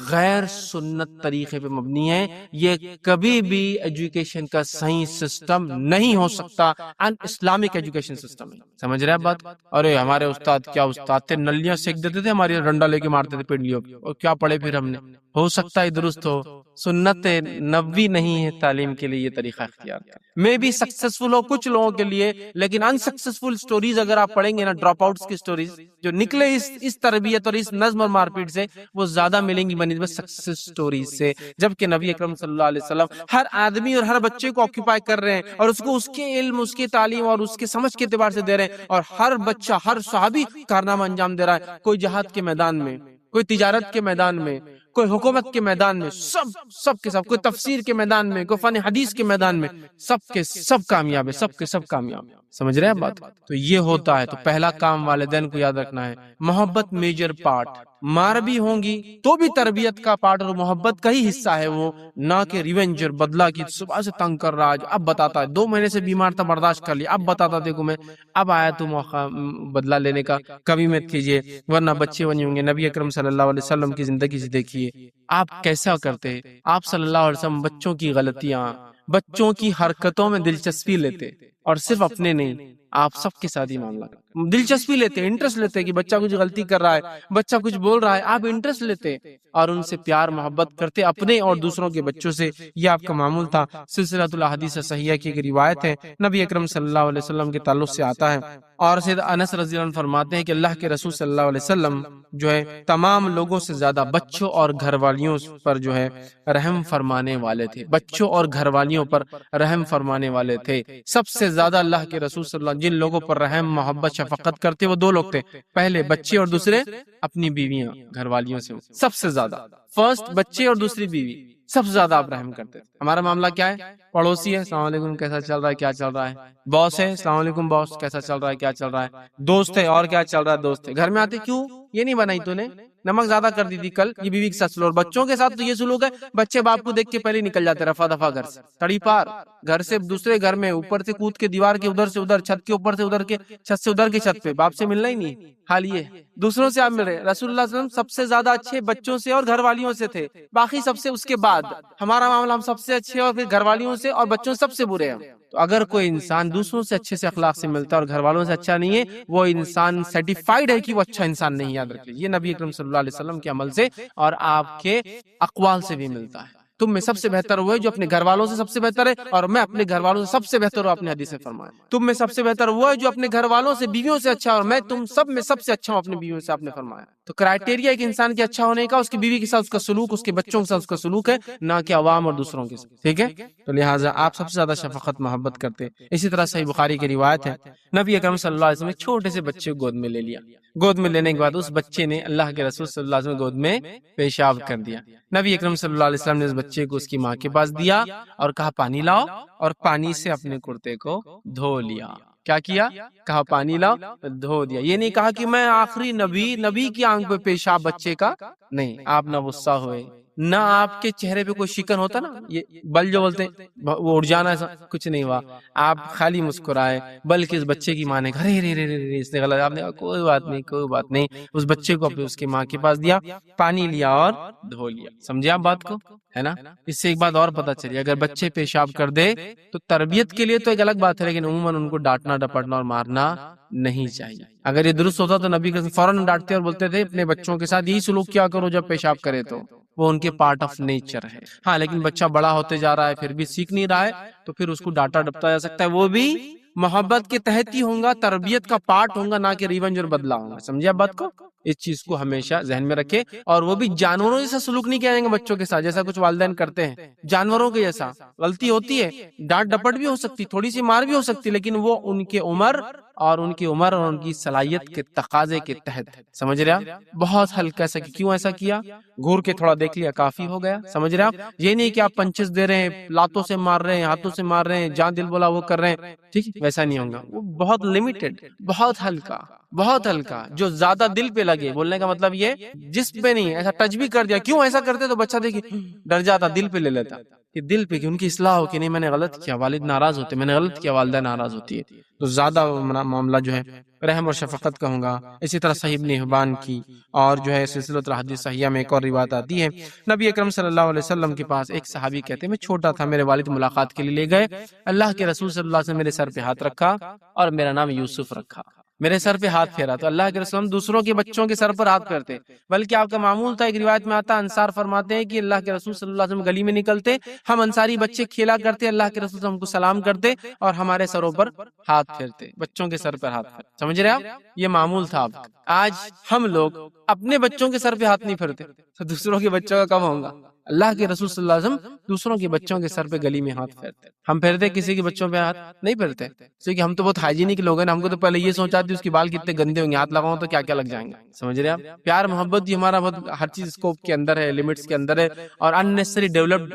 S1: غیر سنت طریقے پہ مبنی ہے، یہ کبھی بھی ایجوکیشن کا صحیح سسٹم نہیں ہو سکتا، ان اسلامک ایجوکیشن سسٹم ہے۔ سمجھ رہے ہیں بات؟ ارے ہمارے استاد کیا استاد تھے، نلیاں سیک دیتے تھے ہماری، ڈنڈا لے کے مارتے تھے پنڈلیوں پہ، اور کیا پڑھے پھر ہم نے؟ ہو سکتا ہے درست ہو، سنت نبوی نہیں ہے تعلیم کے لیے یہ طریقہ اختیار کر، میں بھی سکسیسفل ہو کچھ لوگوں کے لیے، لیکن انسکسیسفل سٹوریز اگر آپ پڑھیں گے نا، ڈراپ آؤٹس کی سٹوریز جو نکلے اس تربیت اور اس نظم اور مار پیٹ سے، وہ زیادہ ملیں گی بنسبت سکسیس سٹوریز سے۔ جبکہ نبی اکرم صلی اللہ علیہ وسلم ہر آدمی اور ہر بچے کو آکیپائی کر رہے ہیں، اور اس کو اس کے علم، اس کے تعلیم اور اس کے سمجھ کے اعتبار سے دے رہے ہیں، اور ہر بچہ، ہر صحابی کارنامہ انجام دے رہا ہے، کوئی جہاد کے میدان میں، کوئی تجارت کے میدان میں، کوئی حکومت کے میدان میں، سب کے سب، کوئی تفسیر کے میدان میں، کوئی فن حدیث کے میدان میں، سب کے سب کامیاب ہے، سب کے سب کامیاب ہے۔ سمجھ رہے ہیں بات؟ تو یہ ہوتا ہے۔ تو پہلا کام والدین کو یاد رکھنا ہے، محبت میجر پارٹ، مار بھی ہوں گی تو بھی تربیت کا پارٹ اور محبت کا ہی حصہ ہے وہ، نہ کہ ریونج اور بدلہ کی صبح سے تنگ کر رہا ہے، اب بتاتا ہے 2 مہینے سے بیمار تھا برداشت کر لیا، اب بتاتا دیکھو میں اب آیا تو موقع بدلہ لینے کا، کبھی مت کیجیے ورنہ بچے بنی ہوں گے۔ نبی اکرم صلی اللہ علیہ وسلم کی زندگی سے دیکھیے آپ کیسا کرتے، آپ صلی اللہ علیہ وسلم بچوں کی غلطیاں، بچوں کی حرکتوں میں دلچسپی لیتے، اور صرف اپنے نہیں، آپ سب کے ساتھ ہی معاملہ دلچسپی لیتے، انٹرسٹ لیتے کہ بچہ کچھ غلطی کر رہا ہے، بچہ کچھ بول رہا ہے، آپ انٹرسٹ لیتے اور ان سے پیار محبت کرتے، اپنے اور دوسروں کے بچوں سے۔ یہ آپ کا معمول تھا۔ سلسلۃ الاحادیث صحیحہ کی ایک روایت ہے، نبی اکرم صلی اللہ علیہ وسلم کے تعلق سے آتا ہے، اور سید انس رضی اللہ عنہ فرماتے ہیں کہ اللہ کے رسول صلی اللہ علیہ وسلم جو ہے تمام لوگوں سے زیادہ بچوں اور گھر والیوں پر جو ہے رحم فرمانے والے تھے، بچوں اور گھر والیوں پر رحم فرمانے والے تھے۔ سب سے زیادہ اللہ کے رسول صلی اللہ علیہ وسلم جن لوگوں پر رحم، محبت، شفقت کرتے وہ 2 لوگ تھے، پہلے بچے اور دوسرے اپنی بیویاں، گھر والیوں سے سب سے زیادہ، فرسٹ بچے اور دوسری بیوی، سب سے زیادہ آپ رحم کرتے تھے. ہمارا معاملہ کیا ہے؟ پڑوسی ہے، السلام علیکم کیسا چل رہا ہے، کیا چل رہا ہے. باس ہے، السلام علیکم باس کیسا چل رہا ہے، کیا چل رہا ہے. دوست ہے، اور کیا چل رہا ہے دوست ہے. گھر میں آتے کیوں یہ نہیں بنائی تو نے، نمک زیادہ کر دی تھی کل، یہ بیوی کے ساتھ سلوک. اور بچوں کے ساتھ تو یہ سلوک ہے، بچے باپ کو دیکھ کے پہلے نکل جاتے رفع دفع گھر سے، تڑی پار گھر سے دوسرے گھر میں، اوپر سے کود کے دیوار کے ادھر سے ادھر، چھت کے اوپر سے ادھر کے چھت سے ادھر کے چھت پہ، باپ سے ملنا ہی نہیں. حال یہ دوسروں سے آپ مل رہے. رسول اللہ صلی اللہ علیہ وسلم سب سے زیادہ اچھے بچوں سے اور گھر والیوں سے تھے، باقی سب سے اس کے بعد. ہمارا معاملہ ہم سب سے اچھے اور پھر گھر والیوں سے اور بچوں سے سب سے برے ہیں. تو اگر کوئی انسان دوسروں سے اچھے سے اخلاق سے ملتا ہے اور گھر والوں سے اچھا نہیں ہے، وہ انسان سرٹیفائیڈ ہے کہ وہ اچھا انسان نہیں. یاد رکھیے یہ نبی اکرم صلی اللہ علیہ وسلم کے عمل سے اور آپ کے اقوال سے بھی ملتا ہے. تم میں سب سے بہتر وہ ہے جو اپنے گھر والوں سے سب سے بہتر ہے، اور میں اپنے گھر والوں سے سب سے بہتر ہوں. اپنے حدیث میں فرمایا تم میں سب سے بہتر وہ ہے جو اپنے گھر والوں سے بیویوں سے اچھا، اور میں تم سب میں سب سے اچھا ہوں اپنی بیویوں سے. آپ نے فرمایا تو کرائٹیریا ایک انسان کے اچھا ہونے کا اس کی بیوی کے ساتھ اس کا سلوک، اس کے بچوں کے ساتھ اس کا سلوک ہے، نہ کہ عوام اور دوسروں کے ساتھ. ٹھیک ہے، تو لہٰذا آپ سب سے زیادہ شفقت محبت کرتے. اسی طرح صحیح بخاری کی روایت ہے، نبی اکرم صلی اللہ علیہ وسلم نے چھوٹے سے بچے کو گود میں لے لیا. گود میں لینے کے بعد اس بچے نے اللہ کے رسول صلی اللہ علیہ وسلم گود میں پیشاب کر دیا. نبی اکرم صلی اللہ علیہ وسلم نے اس بچے کو اس کی ماں کے پاس دیا اور کہا پانی لاؤ، اور پانی سے اپنے کرتے کو دھو لیا. کیا کیا؟ کہا پانی لاؤ، دھو دیا. یہ نہیں کہا کہ میں آخری نبی کی آنکھ پہ پیشاب بچے کا. نہیں، آپ نہ غصہ ہوئے، نہ آپ کے چہرے پہ کوئی شکن ہوتا نا، یہ بل جو بولتے وہ اڑ جانا، ایسا کچھ نہیں ہوا. آپ خالی مسکرائے، بلکہ اس بچے کی ماں نے کہا رے اس نے غلط. آپ نے کہا کوئی بات نہیں کوئی بات نہیں. اس بچے کو اپنے اس کی ماں کے پاس دیا، پانی لیا اور دھو لیا. سمجھے آپ بات کو؟ ہے نا. اس سے ایک بات اور پتہ چلی، اگر بچے پیشاب کر دے تو تربیت کے لیے تو ایک الگ بات ہے، لیکن عموماً ان کو ڈانٹنا ڈپٹنا اور مارنا نہیں چاہیے. اگر یہ درست ہوتا تو نبی کے فوراً ڈانٹتے اور بولتے تھے اپنے بچوں کے ساتھ یہی سلوک کیا کرو جب پیشاب کرے، تو وہ ان کے پارٹ آف نیچر ہے. ہاں لیکن بچہ بڑا ہوتے جا رہا ہے پھر بھی سیکھ نہیں رہا ہے، تو پھر اس کو ڈانٹا ڈپٹا جا سکتا ہے، وہ بھی محبت کے تحت ہی ہوگا، تربیت کا پارٹ ہوگا، نہ کہ ریونج اور بدلہ ہوگا. سمجھے آپ بات کو؟ اس چیز کو ہمیشہ ذہن میں رکھے. اور وہ بھی جانوروں جیسا سلوک نہیں کیا جائے گا بچوں کے ساتھ، جیسا کچھ والدین کرتے ہیں جانوروں کے جیسا. غلطی ہوتی ہے، ڈانٹ ڈپٹ بھی ہو سکتی، تھوڑی سی مار بھی ہو سکتی، لیکن وہ ان کے عمر اور ان کی صلاحیت کے تقاضے کے تحت. سمجھ رہے آپ؟ بہت ہلکا سا. کیوں ایسا کیا؟ گھور کے تھوڑا دیکھ لیا کافی ہو گیا. سمجھ رہے آپ؟ یہ نہیں کہ آپ پنچز دے رہے ہیں، لاتوں سے مار رہے ہیں، ہاتھوں سے مار رہے ہیں، جہاں دل بولا وہ کر رہے ہیں. ٹھیک، ویسا نہیں ہوگا. وہ بہت لمیٹڈ، بہت ہلکا، بہت ہلکا، جو زیادہ دل پہ لگے. بولنے کا مطلب یہ جسم پہ نہیں، ایسا ٹچ بھی کر دیا. کیوں ایسا کرتے تو بچہ دیکھیے ڈر جاتا، دل پہ لے لیتا، کہ دل پہ، کہ ان کی اصلاح ہو کہ نہیں میں نے غلط کیا، والد ناراض ہوتے، میں نے غلط کیا، والدہ ناراض ہوتی ہے. تو زیادہ معاملہ جو ہے رحم اور شفقت کا ہوگا. اسی طرح صحیح ابن حبان کی اور جو ہے سلسلۃ الحدیث صحیحہ میں ایک اور روایت آتی ہے، نبی اکرم صلی اللہ علیہ وسلم کے پاس ایک صحابی کہتے ہیں میں چھوٹا تھا، میرے والد ملاقات کے لیے لے گئے، اللہ کے رسول صلی اللہ علیہ وسلم میرے سر پہ ہاتھ رکھا اور میرا نام یوسف رکھا. میرے سر پہ ہاتھ پھیرا تو اللہ کے رسول دوسروں کے بچوں کے سر پر ہاتھ پھیرتے، بلکہ آپ کا معمول تھا. ایک روایت میں آتا انصار فرماتے ہیں کہ اللہ کے رسول صلی اللہ علیہ وسلم گلی میں نکلتے، ہم انصاری بچے کھیلا کرتے، اللہ کے رسول ہم کو سلام کرتے اور ہمارے سروں پر ہاتھ پھیرتے، بچوں کے سر پر ہاتھ پھیرتے. سمجھ رہے آپ؟ یہ معمول تھا آپ کا. آج ہم لوگ اپنے بچوں کے سر پہ ہاتھ نہیں پھیرتے تو دوسروں کے بچوں کا کب ہوگا؟ اللہ کے رسول صلی اللہ علیہ وسلم دوسروں کے بچوں کے سر پہ گلی میں ہاتھ پھیرتے. ہم پھیرتے کسی کے بچوں پہ ہاتھ نہیں پھیرتے، کیونکہ ہم تو بہت ہائیجینک لوگ ہیں نا. ہم کو تو پہلے یہ سوچا تھی اس کے بال کتنے گندے ہوں گے، ہاتھ لگاؤں تو کیا کیا لگ جائیں گے. سمجھ رہے آپ؟ پیار محبت یہ ہمارا بہت ہر چیز اسکوپ کے اندر ہے، لمٹس کے اندر ہے، اور اننیسری ڈیولپڈ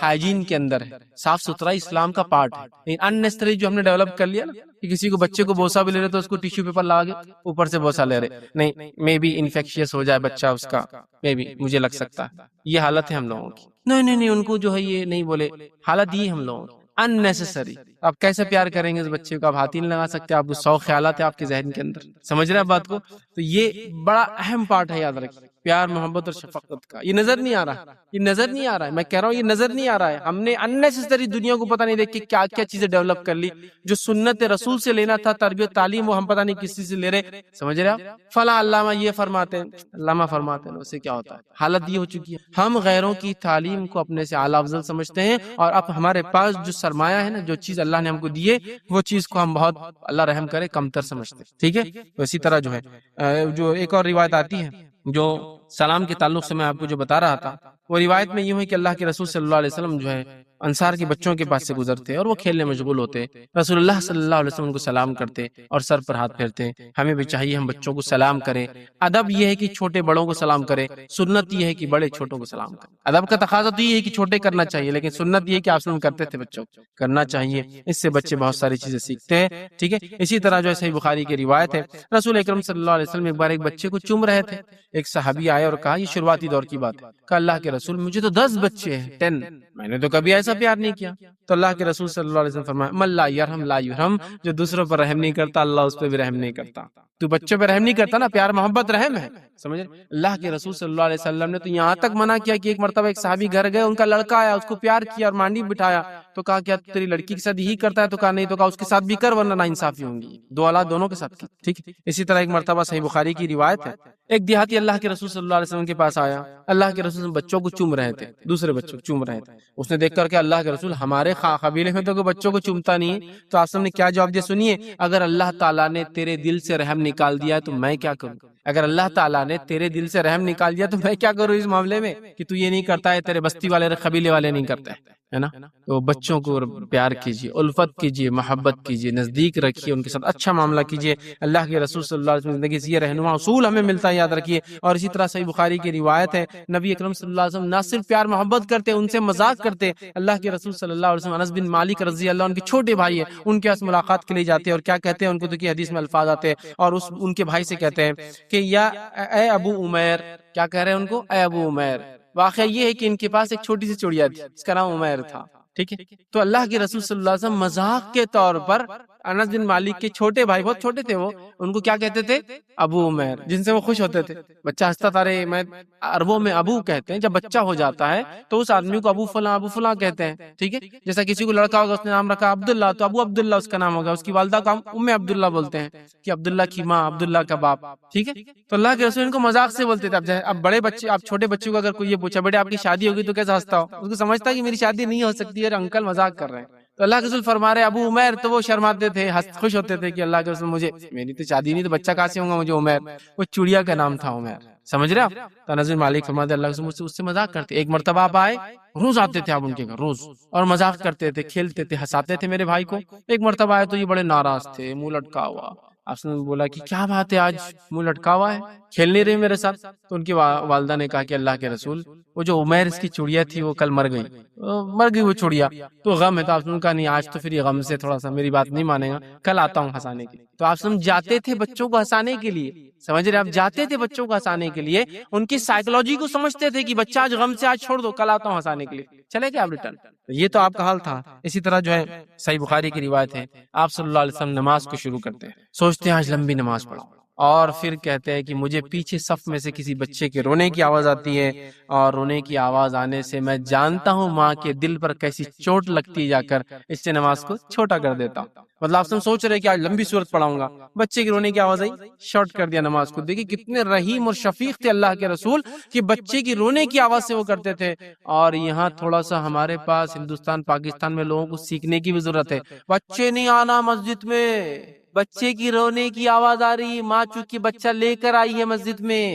S1: ہائیجین کے اندر ہے. صاف ستھرائی اسلام کا پارٹ ہے. اننیسری جو ہم نے ڈیولپ کر لیا نا، کہ کسی کو بچے کو بوسا بھی لے رہے تو اس کو ٹیشو پیپر لگا کے اوپر سے بوسا لے رہے، نہیں مے بی انفیکشیس ہو جائے بچہ اس کا، مے بی مجھے لگ سکتا ہے. یہ حالت ہے ہم لوگوں کی. نہیں ان کو جو ہے یہ نہیں بولے، حالت یہ ہم لوگوں کی اننیسیسری. آپ کیسے پیار کریں گے اس بچے کو؟ آپ ہاتھ ہی نہیں لگا سکتے، آپ کو 100 خیالات ہیں آپ کے ذہن کے اندر. سمجھ رہے ہیں بات کو؟ تو یہ بڑا اہم پارٹ ہے، یاد رکھیے، پیار محبت اور شفقت کا. یہ نظر نہیں آ رہا، یہ نظر نہیں آ رہا ہے. میں کہہ رہا ہوں یہ نظر نہیں آ رہا ہے. ہم نے اننیسیسری دنیا کو پتہ نہیں دیکھ کے کیا کیا چیزیں ڈیولپ کر لی. جو سنت رسول سے لینا تھا تربیت تعلیم، وہ ہم پتہ نہیں کس چیز سے لے رہے. سمجھ رہے آپ؟ فلاں علامہ یہ فرماتے ہیں، علامہ فرماتے ہیں، اس سے کیا ہوتا ہے؟ حالت یہ ہو چکی ہے ہم غیروں کی تعلیم کو اپنے سے اعلیٰ افضل سمجھتے ہیں، اور اب ہمارے پاس جو سرمایہ ہے نا، جو چیز اللہ نے ہم کو دیے، وہ چیز کو ہم بہت اللہ رحم کرے کمتر سمجھتے ہیں. ٹھیک ہے. تو اسی طرح جو ہے جو ایک اور روایت آتی ہے جو سلام کے تعلق سے میں آپ کو جو بتا رہا تھا، وہ روایت میں یوں ہے کہ اللہ کے رسول صلی اللہ علیہ وسلم جو ہے انصار کے بچوں کے پاس سے گزرتے اور وہ کھیلنے مشغول ہوتے، رسول اللہ صلی اللہ علیہ وسلم ان کو سلام کرتے اور سر پر ہاتھ پھیرتے۔ ہمیں بھی چاہیے ہم بچوں کو سلام کریں۔ ادب یہ ہے کہ چھوٹے بڑوں کو سلام کریں، سنت یہ ہے کہ بڑے چھوٹوں کو سلام کریں۔ ادب کا تقاضا تو یہ ہے کہ چھوٹے کرنا چاہیے، لیکن سنت یہ ہے کہ آپ وسلم کرتے تھے، بچوں کو کرنا چاہیے۔ اس سے بچے بہت ساری چیزیں سیکھتے ہیں، ٹھیک ہے۔ اسی طرح جو ہے صحیح بخاری کی روایت ہے، رسول اکرم صلی اللہ علیہ وسلم ایک بار ایک بچے کو چوم رہے تھے۔ ایک صحابی آئے اور کہا، یہ شروعاتی دور کی بات ہے، کہ اللہ کے رسول مجھے تو 10 بچے ہیں، 10، میں نے تو کبھی ایسا پیار نہیں کیا۔ تو اللہ کے رسول صلی اللہ علیہ وسلم فرمایا، من لا یرحم لا یرحم، جو دوسروں پر رحم نہیں کرتا اللہ اس پہ بھی رحم نہیں کرتا۔ تو بچوں پہ رحم نہیں کرتا نا، پیار محبت رحم ہے، سمجھ رہے؟ اللہ کے رسول صلی اللہ علیہ وسلم نے تو یہاں تک منع کیا کہ ایک مرتبہ ایک صحابی گھر گئے، ان کا لڑکا آیا، اس کو پیار کیا اور مانڈی بٹھایا، تو کہا کیا تیری لڑکی کے ساتھ یہی کرتا ہے؟ تو کہا نہیں، تو کہا اس کے ساتھ بھی کر ورنہ ناانصافی ہوں گی، دو اولاد دونوں کے ساتھ کی، ٹھیک ہے۔ اسی طرح ایک مرتبہ صحیح بخاری کی روایت ہے، ایک دیہاتی اللہ کے رسول صلی اللہ علیہ وسلم کے پاس آیا، اللہ کے رسول بچوں کو چوم رہے تھے، دوسرے بچوں کو چوم رہے تھے۔ اس نے دیکھ کر کہ اللہ کے رسول ہمارے قبیلے میں تو کوئی بچوں کو چومتا نہیں ہے، تو آپ نے کیا جواب دیا سنیے، اگر اللہ تعالیٰ نے تیرے دل سے رحم نکال دیا ہے تو میں کیا کروں؟ اگر اللہ تعالیٰ نے تیرے دل سے رحم نکال دیا تو میں کیا کروں اس معاملے میں کہ تو یہ نہیں کرتا ہے، تیرے بستی والے قبیلے والے نہیں کرتے ہے نا۔ تو بچوں کو پیار کیجیے، الفت کیجیے، محبت کیجیے، نزدیک رکھیے، ان کے ساتھ اچھا معاملہ کیجیے۔ اللہ کے رسول صلی اللہ علیہ وسلم زندگی سے یہ رہنما اصول ہمیں ملتا ہے، یاد رکھیے۔ اور اسی طرح صحیح بخاری کی روایت ہے، نبی اکرم صلی اللہ علیہ وسلم نہ صرف پیار محبت کرتے، ان سے مذاق کرتے۔ اللہ کے رسول صلی اللہ علیہ وسلم انس بن مالک رضی اللہ عنہ کے چھوٹے بھائی ہیں، ان کے پاس ملاقات کے لیے جاتے ہیں اور کیا کہتے ہیں، ان کو تو کہ حدیث میں الفاظ آتے ہیں، اور ان کے بھائی سے کہتے ہیں کہ یا اے ابو عمیر، کیا کہہ رہے ہیں ان کو؟ اے ابو عمیر۔ واقعہ یہ ہے کہ ان کے پاس ایک چھوٹی سی چڑیا تھی، اس کا نام عمیر تھا، ٹھیک ہے۔ تو اللہ کے رسول صلی اللہ علیہ وسلم مذاق کے طور پر انس بن مالک کے چھوٹے بھائی، بہت چھوٹے تھے وہ، ان کو کیا کہتے تھے؟ ابو عمیر، جن سے وہ خوش ہوتے تھے۔ بچہ ہنستا تھا، رے میں عربوں میں ابو کہتے ہیں، جب بچہ ہو جاتا ہے تو اس آدمی کو ابو فلاں کہتے ہیں، ٹھیک ہے۔ جیسا کسی کو لڑکا ہوگا، اس نے نام رکھا عبداللہ، تو ابو عبداللہ اس کا نام ہوگا، اس کی والدہ کو ام عبداللہ بولتے ہیں کہ عبداللہ کی ماں، عبداللہ کا باپ، ٹھیک ہے۔ تو اللہ کے رسول ان کو مذاق سے بولتے تھے۔ اب بڑے بچے، اب چھوٹے بچوں کو اگر کوئی یہ پوچھا بیٹے آپ کی شادی ہوگی تو کیسا ہنستا ہو؟ اس کو سمجھتا ہے کہ میری شادی نہیں ہو سکتی ہے، انکل مذاق کر رہے ہیں۔ تو اللہ کے رسول فرما رہے ابو عمیر، تو وہ شرماتے تھے، خوش ہوتے تھے کہ اللہ کے رسول مجھے، میری تو شادی نہیں تو بچہ کہاں سے ہوں گا مجھے عمیر؟ وہ چڑیا کا نام تھا عمیر، سمجھ رہے آپ؟ تو انس بن مالک فرماتے اللہ کے رسول اس سے مذاق کرتے۔ ایک مرتبہ آپ آئے، روز آتے تھے آپ ان کے گھر، روز، اور مذاق کرتے تھے، کھیلتے تھے، ہنساتے تھے میرے بھائی کو۔ ایک مرتبہ آئے تو یہ بڑے ناراض تھے، منہ لٹکا ہوا۔ آپ نے بولا کہ کیا بات ہے، آج منہ لٹکا ہوا ہے، کھیل نہیں رہے میرے ساتھ؟ تو ان کی والدہ نے کہا کہ اللہ کے رسول وہ جو عمیر اس کی چڑیا تھی وہ کل مر گئی وہ چڑیا، تو غم ہے۔ تو آپ نے کہا نہیں، آج تو پھر یہ غم سے تھوڑا سا میری بات نہیں مانے گا، کل آتا ہوں ہنسانے کے لیے۔ تو آپ جاتے تھے بچوں کو ہنسانے کے لیے، سمجھ رہے آپ؟ جاتے تھے بچوں کو ہنسانے کے لیے، ان کی سائیکولوجی کو سمجھتے تھے کہ بچہ آج غم سے آج چھوڑ دو، کل آتا ہوں ہنسانے کے لیے، چلے گئے آپ ریٹرن۔ یہ تو آپ کا حال تھا۔ اسی طرح جو ہے صحیح بخاری کی روایت ہے، آپ صلی اللہ علیہ وسلم نماز کو شروع کرتے ہیں، سوچتے ہیں آج لمبی نماز پڑھو، اور پھر کہتے ہیں کہ مجھے پیچھے صف میں سے کسی بچے کے رونے کی آواز آتی ہے، اور رونے کی آواز آنے سے میں جانتا ہوں ماں کے دل پر کیسی چوٹ لگتی، جا کر اس سے نماز کو چھوٹا کر دیتا ہوں۔ مطلب آپ سوچ رہے کہ آج لمبی صورت پڑھاؤں گا، بچے کی رونے کی آواز آئی، شارٹ کر دیا نماز کو۔ دیکھیے کتنے رحیم اور شفیق تھے اللہ کے رسول کہ بچے کی رونے کی آواز سے وہ کرتے تھے۔ اور یہاں تھوڑا سا ہمارے پاس ہندوستان پاکستان میں لوگوں کو سیکھنے کی بھی ضرورت ہے۔ بچے نہیں آنا مسجد میں، بچے کی رونے کی آواز آ رہی ہے، ماں چونکہ بچہ لے کر آئی ہے مسجد میں،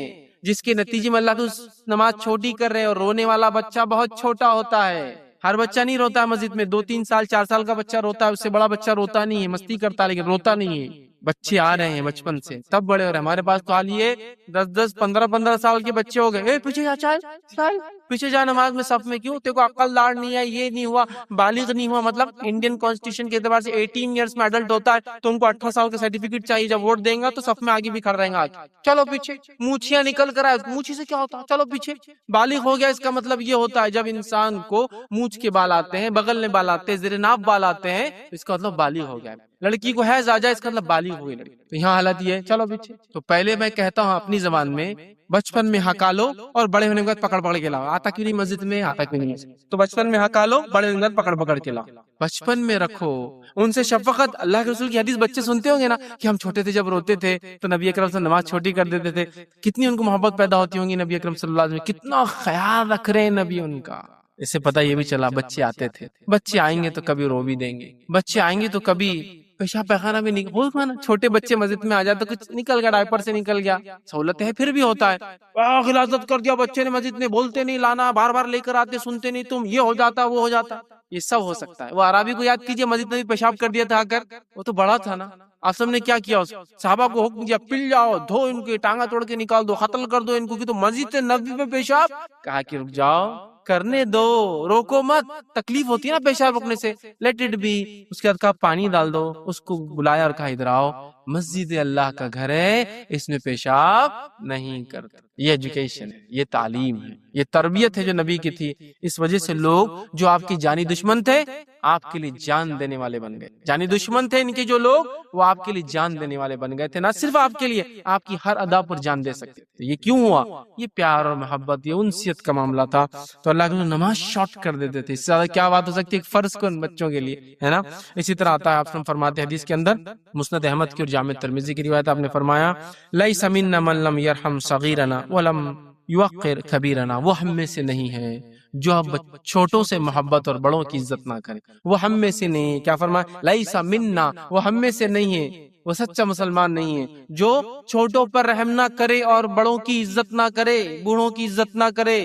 S1: جس کے نتیجے میں اللہ کو نماز چھوٹی کر رہے ہیں، اور رونے والا بچہ بہت چھوٹا ہوتا ہے۔ ہر بچہ نہیں روتا ہے مسجد میں، 2-3 سال 4 سال کا بچہ روتا ہے، اس سے بڑا بچہ روتا نہیں ہے، مستی کرتا ہے لیکن روتا نہیں ہے۔ بچے آ رہے ہیں بچپن سے، تب بڑے ہو رہے ہیں۔ ہمارے پاس تو حال یہ 10-10 15-15 سال کے بچے ہو گئے، پیچھے جا، چل پیچھے جا نماز میں صف میں، کیوں؟ تیرے کو عقل دار نہیں ہے، یہ نہیں ہوا، بالغ نہیں ہوا۔ مطلب انڈین کانسٹیٹیوشن کے اعتبار سے 18 ایئرس میں ایڈلٹ ہوتا ہے، تو ان کو 18 سال کا سرٹیفکیٹ چاہیے، جب ووٹ دیں گا تو صف میں آگے بھی کھڑا رہیں گا، آگے چلو پیچھے، مونچھیاں نکل کر آئے، مونچھی سے کیا ہوتا ہے، چلو پیچھے۔ بالغ ہو گیا اس کا مطلب یہ ہوتا ہے جب انسان کو مونچھ کے بال آتے ہیں، بغل میں بال آتے ہیں، زیر ناف بال آتے ہیں، اس کا مطلب بالغ ہو گیا۔ لڑکی کو حیض آ جائے، اس کا مطلب بالغ ہو گئی لڑکی۔ تو یہاں حالت یہ ہے، چلو پیچھے۔ تو پہلے میں کہتا ہوں اپنی زبان میں، بچپن میں ہکا لو اور بڑے ہونے کے بعد پکڑ کے لاؤ۔ آتا کیوں نہیں مسجد میں؟ آتا کیوں نہیں مسجد؟ تو بچپن میں ہکا لو، بڑے ہونے کے بعد پکڑ کے لاؤ۔ بچپن میں رکھو ان سے شفقت۔ اللہ کے رسول کی حدیث بچے سنتے ہوں گے نا کہ ہم چھوٹے تھے جب روتے تھے تو نبی اکرم صلی اللہ علیہ وسلم نماز چھوٹی کر دیتے تھے، کتنی ان کو محبت پیدا ہوتی ہوں گی نبی اکرم صلی اللہ علیہ وسلم، کتنا خیال رکھ رہے ہیں نبی ان کا۔ اس سے پتہ یہ بھی چلا بچے آتے تھے، بچے آئیں گے تو کبھی رو بھی دیں گے، بچے آئیں گے تو کبھی پیشاب پیخانہ بھی نہیں ہوگا نا۔ چھوٹے بچے مسجد میں آ جاتے تو کچھ نکل گیا، ڈائپر سے نکل گیا، سہولت ہے پھر بھی ہوتا ہے، غلاظت کر دیا بچے نے مسجد میں، بولتے نہیں لانا، بار بار لے کر آتے، سنتے نہیں تم، یہ ہو جاتا وہ ہو جاتا۔ یہ سب ہو سکتا ہے. وہ عربی کو یاد کیجئے، مسجد میں بھی پیشاب کر دیا تھا آ کر، وہ تو بڑا تھا نا. آسم نے کیا کیا؟ صحابہ کو حکم دیا پل جاؤ، دھو ان کی ٹانگا توڑ کے نکال دو، قتل کر دو ان کو، کہ تو مسجد نبوی میں پیشاب. کہا کہ رک جاؤ، کرنے دو، روکو مت، تکلیف ہوتی ہے نا پیشاب روکنے سے، لیٹ اٹ بی. اس کے بعد کہا پانی ڈال دو، اس کو بلایا اور کہا ادھر آؤ، مسجد اللہ کا گھر ہے، اس میں پیشاب نہیں کرتے. یہ ایجوکیشن ہے، یہ تعلیم ہے، یہ تربیت ہے جو نبی کی تھی. اس وجہ سے لوگ جو آپ کے جانی دشمن تھے آپ کے لیے جان دینے والے بن گئے. جانی دشمن تھے ان کے جو لوگ، وہ آپ کے لیے جان دینے والے بن گئے تھے. نہ صرف آپ کے لیے، آپ کی ہر ادا پر جان دے سکتے تھے. یہ کیوں ہوا؟ یہ پیار اور محبت، یہ انسیت کا معاملہ تھا. تو اللہ کے نماز شارٹ کر دیتے تھے. اس سے زیادہ کیا بات ہو سکتی ہے ایک فرض کو ان بچوں کے لیے، ہے نا. اسی طرح آتا ہے، آپ فرماتے حدیث کے اندر، مسند احمد کی اور جامع ترمذی کی روایت، آپ نے فرمایا لیس منا من لم یرحم صغیرنا ولم یوقر کبیرنا. وہ ہم میں سے نہیں ہے جو اب چھوٹوں سے محبت اور بڑوں کی عزت نہ کرے. وہ ہم میں سے نہیں. کیا فرمایا؟ لیس منا، وہ ہم میں سے نہیں ہے، وہ سچا مسلمان نہیں ہے جو چھوٹوں پر رحم نہ کرے اور بڑوں کی عزت نہ کرے، بوڑھوں کی عزت نہ کرے.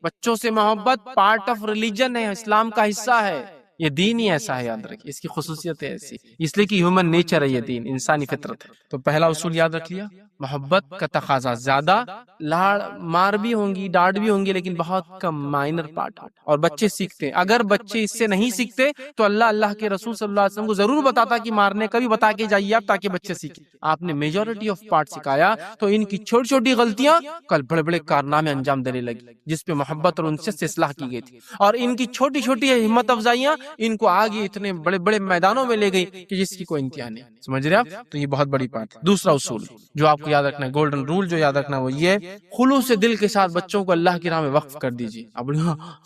S1: بچوں سے محبت پارٹ آف ریلیجن ہے، اسلام کا حصہ ہے. یہ دین ہی ایسا ہے، یاد رکھیے، اس کی خصوصیت ہے ایسی، اس لیے کہ ہیومن نیچر ہے یہ دین، انسانی فطرت ہے. تو پہلا اصول یاد رکھ لیا، محبت کا تقاضا زیادہ، لاڑ مار بھی ہوں گی، ڈانٹ بھی ہوں گی، لیکن بہت کم، مائنر پارٹ. اور بچے سیکھتے ہیں. اگر بچے اس سے نہیں سیکھتے تو اللہ کے رسول صلی اللہ علیہ وسلم کو ضرور بتاتا کہ مارنے کا بھی بتا کے جائیے آپ، تاکہ بچے سیکھیں. آپ نے میجورٹی آف پارٹ سکھایا تو ان کی چھوٹی چھوٹی غلطیاں کل بڑے بڑے کارنامے انجام دینے لگی، جس پہ محبت اور انصیت سے اصلاح کی گئی تھی. اور ان کی چھوٹی چھوٹی ہمت افزائیاں ان کو آگے اتنے بڑے بڑے میدانوں میں لے گئی کہ جس کی کوئی انتہا نہیں. سمجھ رہے آپ؟ تو یہ بہت بڑی بات ہے. دوسرا اصول جو آپ کو یاد رکھنا ہے، گولڈن رول جو یاد رکھنا ہے، وہ یہ، خلوص دل کے ساتھ بچوں کو اللہ کی راہ میں وقف کر دیجیے. اب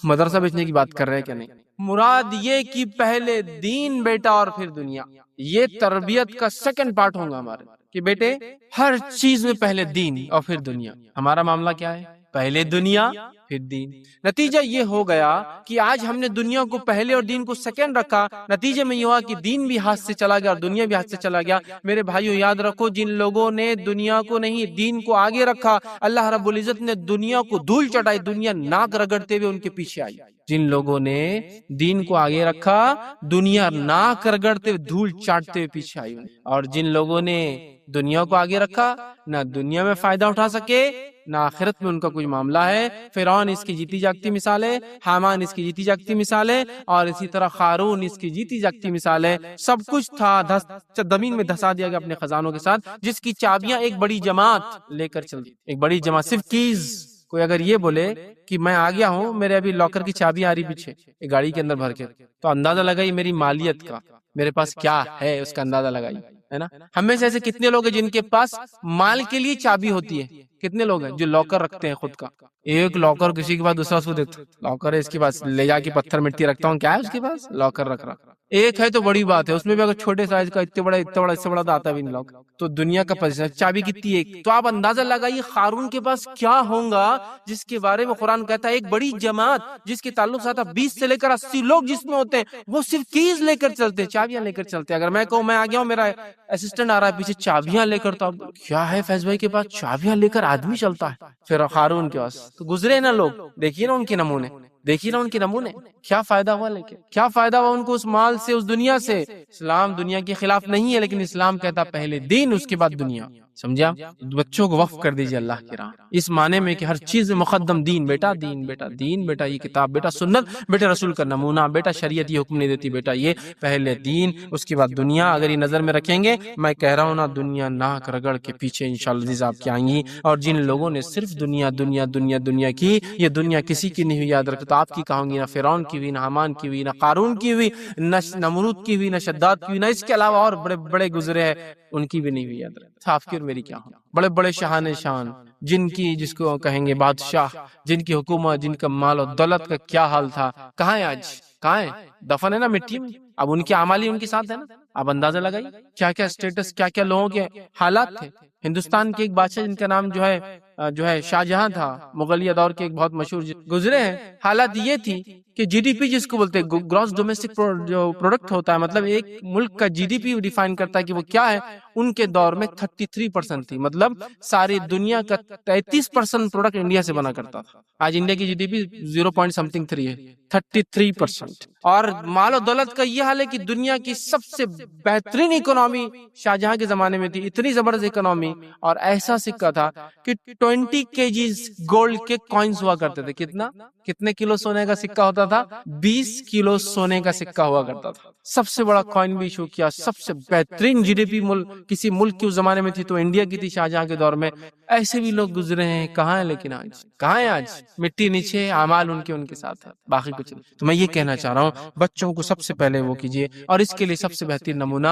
S1: مدرسہ بیچنے کی بات کر رہے ہیں کہ نہیں؟ مراد یہ کہ پہلے دین بیٹا اور پھر دنیا. یہ تربیت کا سیکنڈ پارٹ ہوگا ہمارے، کہ بیٹے ہر چیز میں پہلے دین اور پھر دنیا. ہمارا معاملہ کیا ہے؟ پہلے دنیا پھر دین. نتیجہ یہ ہو گیا کہ آج ہم نے دنیا کو پہلے اور دین کو سیکنڈ رکھا. نتیجے میں یہ ہوا کہ دین بھی ہاتھ سے چلا گیا اور دنیا بھی ہاتھ سے چلا گیا. میرے بھائیو یاد رکھو، جن لوگوں نے دنیا کو نہیں دین کو آگے رکھا، اللہ رب العزت نے دنیا کو دھول چٹائی، دنیا ناک رگڑتے ہوئے ان کے پیچھے آئی. جن لوگوں نے دین کو آگے رکھا، دنیا ناک رگڑتے ہوئے دھول چاٹتے ہوئے پیچھے آئی. اور جن لوگوں نے دنیا کو آگے رکھا، نہ دنیا میں فائدہ اٹھا سکے نہ آخرت میں ان کا کوئی معاملہ ہے. فرعون اس کی جیتی جاگتی مثال ہے، حامان اس کی جیتی جاگتی مثال ہے، اور اسی طرح قارون اس کی جیتی جاگتی مثال ہے. سب کچھ تھا، زمین میں دھسا دیا گیا اپنے خزانوں کے ساتھ، جس کی چابیاں ایک بڑی جماعت لے کر چلتی. ایک بڑی جماعت، صرف کیز. کوئی اگر یہ بولے کہ میں آ گیا ہوں، میرے ابھی لاکر کی چابیاں آ رہی پیچھے ایک گاڑی کے اندر بھر کے، تو اندازہ لگائی میری مالیت کا، میرے پاس کیا ہے اس کا اندازہ لگائی، ہے نا. ہم میں سے ایسے کتنے لوگ ہیں جن کے پاس مال کے لیے چابی ہوتی ہے؟ کتنے لوگ ہیں جو لاکر رکھتے ہیں خود کا؟ ایک لاکر کسی کے پاس، دوسرا اس کو دیکھتا لاکر ہے اس کے پاس، لے جا کے پتھر مٹی رکھتا ہوں، کیا ہے اس کے پاس؟ لاکر رکھ رہا. ایک ہے تو بڑی بات ہے، اس میں بھی اگر چھوٹے سائز کا، اتنے بڑا اس سے بڑا تو آتا بھی نہیں لاکر. تو دنیا کا چابی کتنی ہے؟ ایک. تو آپ اندازہ لگائیے قارون کے پاس کیا ہوگا، جس کے بارے میں قرآن کہتا ہے ایک بڑی جماعت جس کے تعلق سے 20 سے لے کر 80 لوگ جس میں ہوتے ہیں، وہ صرف کیز لے کر چلتے ہیں، چابیاں لے کر چلتے ہیں. اگر میں کہوں میں آ گیا ہوں، میرا اسسٹنٹ آ رہا ہے پیچھے چابیاں لے کر، تو اب کیا ہے فیض بھائی کے پاس چابیاں لے کر آدمی چلتا ہے. پھر قارون کے پاس تو گزرے نا لوگ، دیکھیے نا ان کے نمونے، دیکھیے نا ان کے نمونے، کیا فائدہ ہوا؟ لیکن کیا فائدہ ہوا ان کو اس مال سے، اس دنیا سے؟ اسلام دنیا کے خلاف نہیں ہے، لیکن اسلام کہتا پہلے دین اس کے بعد دنیا. سمجھا؟ بچوں کو وقف کر دیجیے اللہ کی راہ، اس معنی میں کہ ہر چیز میں مقدم دین. بیٹا دین، بیٹا دین، بیٹا یہ کتاب، بیٹا سنت، بیٹا رسول کا نمونہ، بیٹا شریعت یہ حکم نہیں دیتی، بیٹا یہ پہلے دین اس کے بعد دنیا. اگر یہ نظر میں رکھیں گے، میں کہہ رہا ہوں نا، دنیا ناک رگڑ کے پیچھے انشاءاللہ عزیز آپ کی آئیں گی. اور جن لوگوں نے صرف دنیا دنیا دنیا دنیا کی، یہ دنیا کسی کی نہیں ہوئی، یاد رکھو. تو آپ کی کہوں گی، نہ فرعون کی ہوئی، نہ حامان کی ہوئی، نہ قارون کی ہوئی، نہ نمرود کی ہوئی، نہ شداد کی ہوئی، نہ اس کے علاوہ اور بڑے بڑے گزرے ہیں، ان کی بھی نہیں ہوئی. یاد رکھو آپ کی اور میری کیا ہو. بڑے بڑے شاہان شان، جن کی جس کو کہیں گے بادشاہ، جن کی حکومت، جن کا مال و دولت کا کیا حال تھا، کہاں ہے آج؟ کہاں ہے؟ دفن ہے نا مٹی میں. اب ان کے اعمال ہی ان کے ساتھ ہے نا. اب اندازہ لگائیے کیا کیا اسٹیٹس، کیا کیا لوگوں کے حالات تھے. ہندوستان کے ایک بادشاہ جن کا نام جو ہے شاہ جہاں تھا، مغلیہ دور کے ایک بہت مشہور گزرے ہیں. حالات یہ تھی کہ جی ڈی پی جس کو بولتے ہیں گراس ڈومیسٹک جو پروڈکٹ ہوتا ہے، مطلب ایک ملک کا جی ڈی پی ڈیفائن کرتا ہے کہ وہ کیا ہے. ان کے دور میں 33% تھی، مطلب ساری دنیا کا 33% پروڈکٹ انڈیا سے بنا کرتا تھا. آج انڈیا کی G D P 0 point something 3 ہے. 33%. اور مال و دولت کا یہ حال ہے کہ دنیا کی سب سے بہترین اکنامی شاہجہاں کے زمانے میں تھی، اتنی زبردست اکنامی، اور ایسا سکہ تھا کہ 20 kgs گولڈ کے کوئنز ہوا کرتے تھے۔ کتنے کلو سونے کا سکہ ہوتا تھا؟ 20 کلو سونے کا سکہ ہوا کرتا تھا۔ سب سے بڑا کوئن بھی ایشو کیا، سب سے بہترین جی ڈی پی کسی ملک کی اس زمانے میں تھی تو انڈیا کی تھی شاہجہاں کے دور میں۔ ایسے بھی لوگ گزرے ہیں، کہاں ہیں لیکن آج؟ کہاں ہیں آج؟ مٹی نیچے، اعمال ان کے ساتھ ہے، باقی کچھ نہیں۔ تو میں یہ کہنا چاہ رہا ہوں، بچوں کو سب سے پہلے وہ کیجیے، اور اس کے لیے سب سے بہترین نمونہ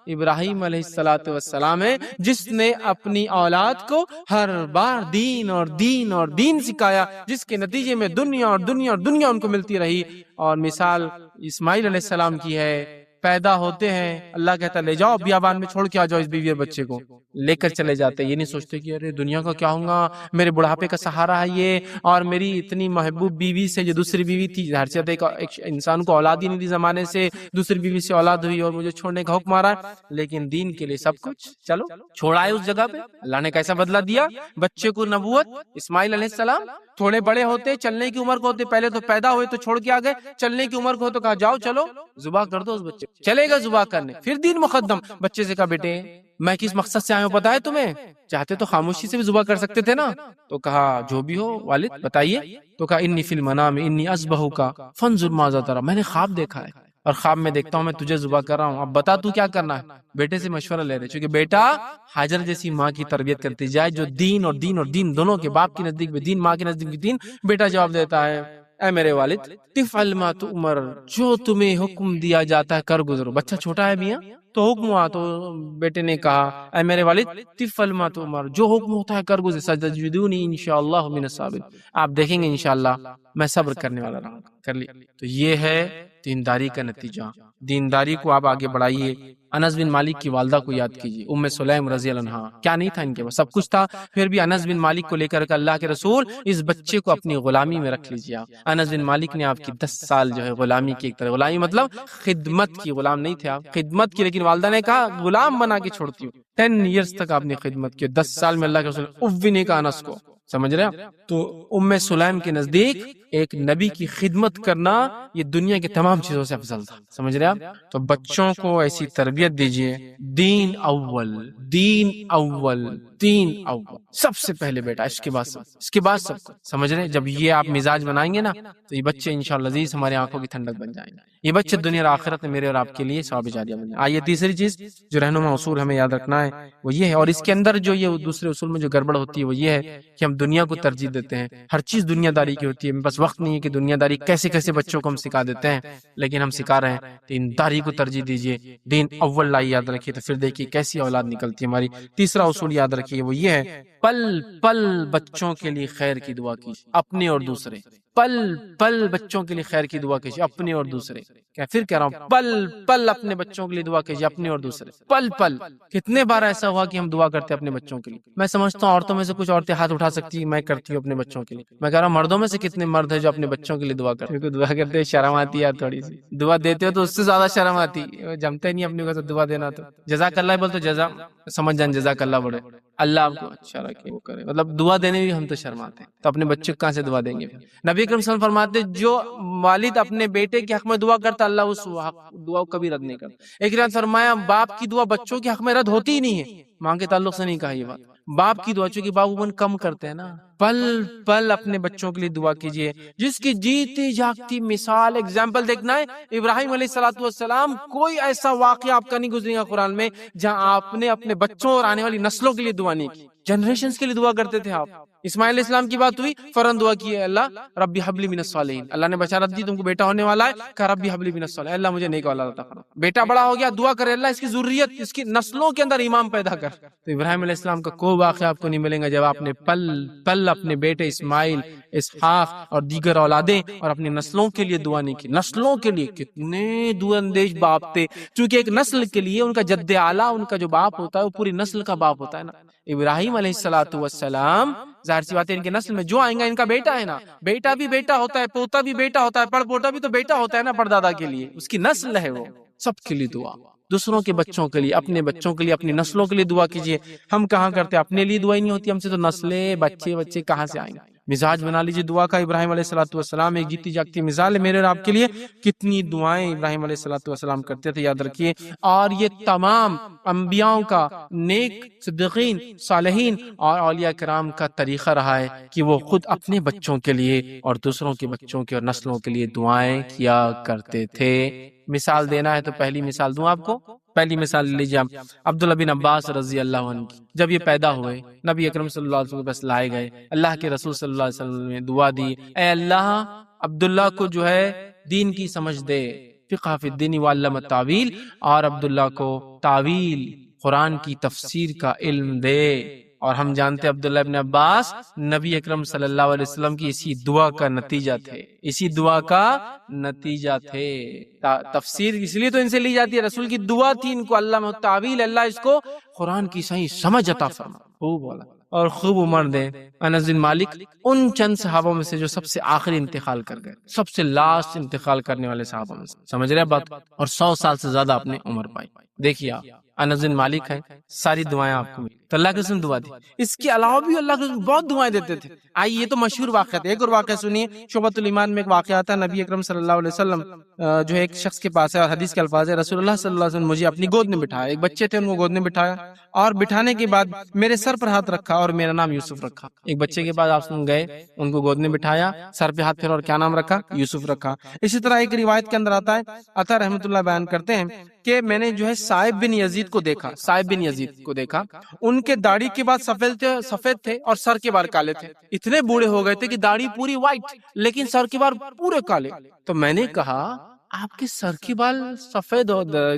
S1: ابراہیم علیہ السلام ہے، جس نے اپنی اولاد کو ہر بار دین اور دین اور دین سکھایا، جس کے نتیجے میں دنیا اور دنیا اور دنیا ان کو ملتی رہی۔ اور مثال اسماعیل علیہ السلام کی ہے، پیدا ہوتے ہیں اللہ کہتا ہے لے جاؤ بیابان میں، چھوڑ کے آ جاؤ اس بیوی اور بچے کو، لے کر چلے جاتے، یہ نہیں سوچتے کہ ارے دنیا کا کیا ہوگا، میرے بڑھاپے کا سہارا ہے یہ، اور میری اتنی محبوب بیوی سے جو دوسری بیوی تھی، ہر چیز ایک انسان کو اولاد ہی نہیں تھی زمانے سے، دوسری بیوی سے اولاد ہوئی اور مجھے چھوڑنے کا حکم آ رہا ہے، لیکن دین کے لیے سب کچھ چلو چھوڑائے اس جگہ پہ۔ اللہ نے کیسا بدلہ دیا بچے کو، نبوت۔ اسماعیل علیہ السلام تھوڑے بڑے ہوتے، چلنے کی عمر کو ہوتے، پہلے تو پیدا ہوئے تو چھوڑ کے آ گئے، چلنے کی عمر کو تو کہا جاؤ چلو ذبح کر دو اس بچے، چلے گا ذبح کرنے، پھر دین مقدم۔ بچے سے کہا بیٹے میں کس مقصد سے آیا ہوں پتا ہے تمہیں؟ چاہتے تو خاموشی سے بھی ذبح کر سکتے تھے نا۔ تو کہا جو بھی ہو والد بتائیے۔ تو کہا انی فی المنام انی اذبحک فانظر ماذا تری، میں نے خواب دیکھا ہے اور خواب میں دیکھتا ہوں میں تجھے ذبح کر رہا ہوں، اب بتا تو کیا کرنا ہے۔ بیٹے سے مشورہ لے رہے، چونکہ بیٹا ہاجر جیسی ماں کی تربیت کرتی جائے، جو دین اور دین اور دین دونوں کے، باپ کے نزدیک بھی دین، ماں کے نزدیک بھی دین۔ بیٹا جواب دیتا ہے اے میرے والد تفعل ما تؤمر، جو تمہیں حکم دیا جاتا ہے کر گزرو۔ بچہ چھوٹا ہے میاں تو حکم ہوا، تو بیٹے نے کہا اے میرے والد تفعل ما تؤمر، جو حکم ہوتا ہے کر گزر، ستجدونی انشاءاللہ من الصابرین، آپ دیکھیں گے انشاءاللہ میں صبر کرنے والا رہوں گا۔ کر لی۔ تو یہ ہے دینداری کا نتیجہ۔ دینداری کو آپ آگے بڑھائیے۔ انس بن مالک کی والدہ کو یاد کیجیے، ام سلیم رضی اللہ عنہا، کیا نہیں تھا ان کے پاس؟ سب کچھ تھا، پھر بھی انس بن مالک کو لے کر اللہ کے رسول اس بچے کو اپنی غلامی میں رکھ لیجیے آپ۔ انس بن مالک نے آپ کی 10 سال جو ہے غلامی کی، ایک طرح غلامی مطلب خدمت کی، غلام نہیں تھے آپ، خدمت کی، لیکن والدہ نے کہا غلام بنا کے چھوڑتی ہوں۔ 10 ایئرز تک آپ نے خدمت کی، 10 سال میں اللہ کے رسول اف بھی نہیں کہا انس کو، سمجھ رہے ہیں؟ تو ام سلیم کے نزدیک ایک نبی کی خدمت کرنا یہ دنیا کی تمام چیزوں سے افضل تھا، سمجھ رہے ہیں آپ؟ تو بچوں کو ایسی تربیت دیجیے، دین اول، دین اول، دین اول، سب سے پہلے بیٹا، اس کے بعد سب، اس کے بعد سب، سمجھ رہے ہیں؟ جب یہ آپ مزاج بنائیں گے نا تو یہ بچے انشاءاللہ عزیز ہماری آنکھوں کی ٹھنڈک بن جائیں گے، یہ بچے دنیا اور آخرت میں میرے اور آپ کے لیے ثواب جاریہ بن جائیں۔ آئیے تیسری چیز جو رہنما اصول ہمیں یاد رکھنا ہے وہ یہ ہے، اور اس کے اندر جو یہ دوسرے اصول میں جو گڑبڑ ہوتی ہے وہ یہ ہے کہ ہم دنیا کو ترجیح دیتے ہیں، ہر چیز دنیا داری کی ہوتی ہے، بس وقت نہیں ہے کہ دنیا داری کیسے کیسے بچوں کو ہم سکھا دیتے ہیں، لیکن ہم سکھا رہے ہیں دین داری کو ترجیح دیجیے، دین اول لائی، یاد رکھیے، تو پھر دیکھیے کیسی اولاد نکلتی ہے ہماری۔ تیسرا اصول یاد رکھیے وہ یہ ہے، پل پل بچوں کے لیے خیر کی دعا کیجیے، اپنے اور دوسرے، پل پل بچوں کے لیے خیر کی دعا کیجیے، اپنے اور دوسرے، کیا پھر کہہ رہا ہوں، پل پل اپنے بچوں کے لیے دعا کیجیے، اپنے اور دوسرے، پل پل۔ کتنے بار ایسا ہوا کہ ہم دعا کرتے ہیں اپنے بچوں کے لیے؟ میں سمجھتا ہوں عورتوں میں سے کچھ عورتیں ہاتھ اٹھا سکتی ہیں، میں کرتی ہوں اپنے بچوں کے لیے، میں کہہ رہا ہوں مردوں میں سے کتنے مرد ہیں جو اپنے بچوں کے لیے دعا کرتے ہیں؟ دعا کرتے شرم آتی ہے تھوڑی سی، دعا دیتے ہو تو اس سے زیادہ شرم آتی، جمتے نہیں اپنے کو دعا دینا، تو جزاک اللہ بول تو جزا سمجھ جان، جزاک اللہ بڑے، اللہ آپ کو اچھا رکھے، وہ کرے، مطلب دعا دینے بھی ہم تو شرماتے ہیں، تو اپنے بچے کو کہاں سے دعا دیں گے؟ نبی اکرم صلی اللہ علیہ وسلم فرماتے جو والد اپنے بیٹے کے حق میں دعا کرتا اللہ اس دعا کو کبھی رد نہیں کرتا۔ ایک روایت فرمایا باپ کی دعا بچوں کے حق میں رد ہوتی ہی نہیں ہے، ماں کے تعلق سے نہیں کہا یہ بات، باپ کی دعا، چونکہ باپ من کم کرتے ہیں نا، پل پل اپنے بچوں کے لیے دعا کیجیے، جس کی جیتی جاگتی مثال ایگزامپل دیکھنا ہے ابراہیم علیہ السلام، کوئی ایسا واقعہ آپ کا نہیں گزرے گا قرآن میں جہاں آپ نے اپنے بچوں اور آنے والی نسلوں کے لیے دعا نہیں کی، جنریشنز کے لیے دعا کرتے تھے آپ۔ اسماعیل علیہ السلام کی بات ہوئی، فوراً دعا کی ہے اللہ ربی حبلی من الصالحین، اللہ نے بشارت دی تم کو بیٹا ہونے والا ہے، کہا ربی حبلی من الصالحین، اللہ مجھے نیک اولاد عطا فرما۔ بیٹا بڑا ہو گیا، دعا کرے اللہ اس کی ذریت، اس کی نسلوں کے اندر ایمان پیدا کر۔ تو ابراہیم علیہ السلام کا کوئی واقعہ آپ کو نہیں ملے گا جب آپ نے پل پل اپنے بیٹے اسماعیل، اسحاق اور دیگر اولادیں اور اپنی نسلوں کے لیے دعا نہیں کی۔ نسلوں کے لیے کتنے دعا اندیش باپ تھے، چونکہ ایک نسل کے لیے ان کا جد اعلیٰ، ان کا جو باپ ہوتا ہے وہ پوری نسل کا باپ ہوتا ہے نا۔ ابراہیم علیہ السلام ظاہر سی بات ہے ان کے نسل میں جو آئیں گا ان کا بیٹا ہے نا، بیٹا بھی بیٹا ہوتا ہے، پوتا بھی بیٹا ہوتا ہے، پڑ پوتا بھی تو بیٹا ہوتا ہے نا پردادا کے لیے، اس کی نسل ہے وہ۔ سب کے لیے دعا، دوسروں کے بچوں کے لیے، اپنے بچوں کے لیے، اپنی نسلوں کے لیے دعا کیجیے۔ ہم کہاں کرتے، اپنے لیے دعا ہی نہیں ہوتی ہم سے، تو نسلیں بچے کہاں سے آئیں گے؟ مزاج بنا لیجیے دعا کا۔ ابراہیم علیہ الصلوۃ والسلام ایک جیتی جاگتی مثال ہے میرے اور آپ کے لیے، کتنی دعائیں ابراہیم علیہ الصلوۃ والسلام کرتے تھے، یاد رکھیے۔ اور یہ تمام انبیاء کا، نیک صدیقین، صالحین اور اولیاء کرام کا طریقہ رہا ہے کہ وہ خود اپنے بچوں کے لیے اور دوسروں کے بچوں کے اور نسلوں کے لیے دعائیں کیا کرتے تھے۔ مثال دینا ہے تو پہلی مثال دوں آپ کو، پہلی مثال لے لیجیے آپ عبداللہ بن عباس رضی اللہ عنہ کی۔ جب یہ پیدا ہوئے نبی اکرم صلی اللہ علیہ وسلم کے پاس لائے گئے، اللہ کے رسول صلی اللہ علیہ وسلم نے دعا دی، اے اللہ عبداللہ کو جو ہے دین کی سمجھ دے، فقہ فی الدین وعلم التاویل، اور عبداللہ کو تعویل قرآن کی تفسیر کا علم دے۔ اور ہم جانتے عبداللہ ابن عباس نبی اکرم صلی اللہ علیہ وسلم کی اسی دعا کا نتیجہ تھے، اسی دعا کا نتیجہ تھے۔ تفسیر اس لیے تو ان سے لی جاتی ہے، رسول کی دعا تھی ان کو، اللہ تعویل، اللہ اس کو قرآن کی صحیح سمجھ عطا فرما۔ خوب بولا اور خوب عمر دے۔ انس بن مالک ان چند صحابوں میں سے جو سب سے آخری انتقال کر گئے، سب سے لاسٹ انتقال کرنے والے صحابوں میں سے، سمجھ رہے بات، اور 100 سال سے زیادہ اپنے عمر پائی۔ دیکھیے آپ انس بن مالک ہیں، ساری دعائیں آپ کو ملی تو اللہ کے رسول دعا دی، اس کے علاوہ بھی اللہ کے رسول بہت دعائیں دیتے تھے۔ آئیے یہ تو مشہور واقعہ تھا، ایک اور واقعہ سنیے، شعبۃ الایمان میں ایک واقعہ آتا ہے، نبی اکرم صلی اللہ علیہ وسلم جو ہے ایک شخص کے پاس ہے، اور حدیث کے الفاظ ہے، رسول اللہ صلی اللہ علیہ وسلم مجھے اپنی گود میں بٹھایا، ایک بچے تھے ان کو گود میں بٹھایا، اور بٹھانے کے بعد میرے سر پر ہاتھ رکھا اور میرا نام یوسف رکھا۔ ایک بچے کے بعد آپ گئے، ان کو گود میں بٹھایا، سر پہ ہاتھ پھیرا اور کیا نام رکھا؟ یوسف رکھا۔ اسی طرح ایک روایت کے اندر آتا ہے، عطا رحمۃ اللہ بیان کرتے ہیں کہ میں نے جو ہے صائب بن یزید کو دیکھا، صائب بن یزید کو دیکھا، ان کے داڑھی کے بعد سفید تھے اور سر کے بال کالے تھے، اتنے بوڑھے ہو گئے تھے کہ داڑھی پوری وائٹ لیکن سر کے بال پورے کالے۔ تو میں نے کہا آپ کے سر کے بال سفید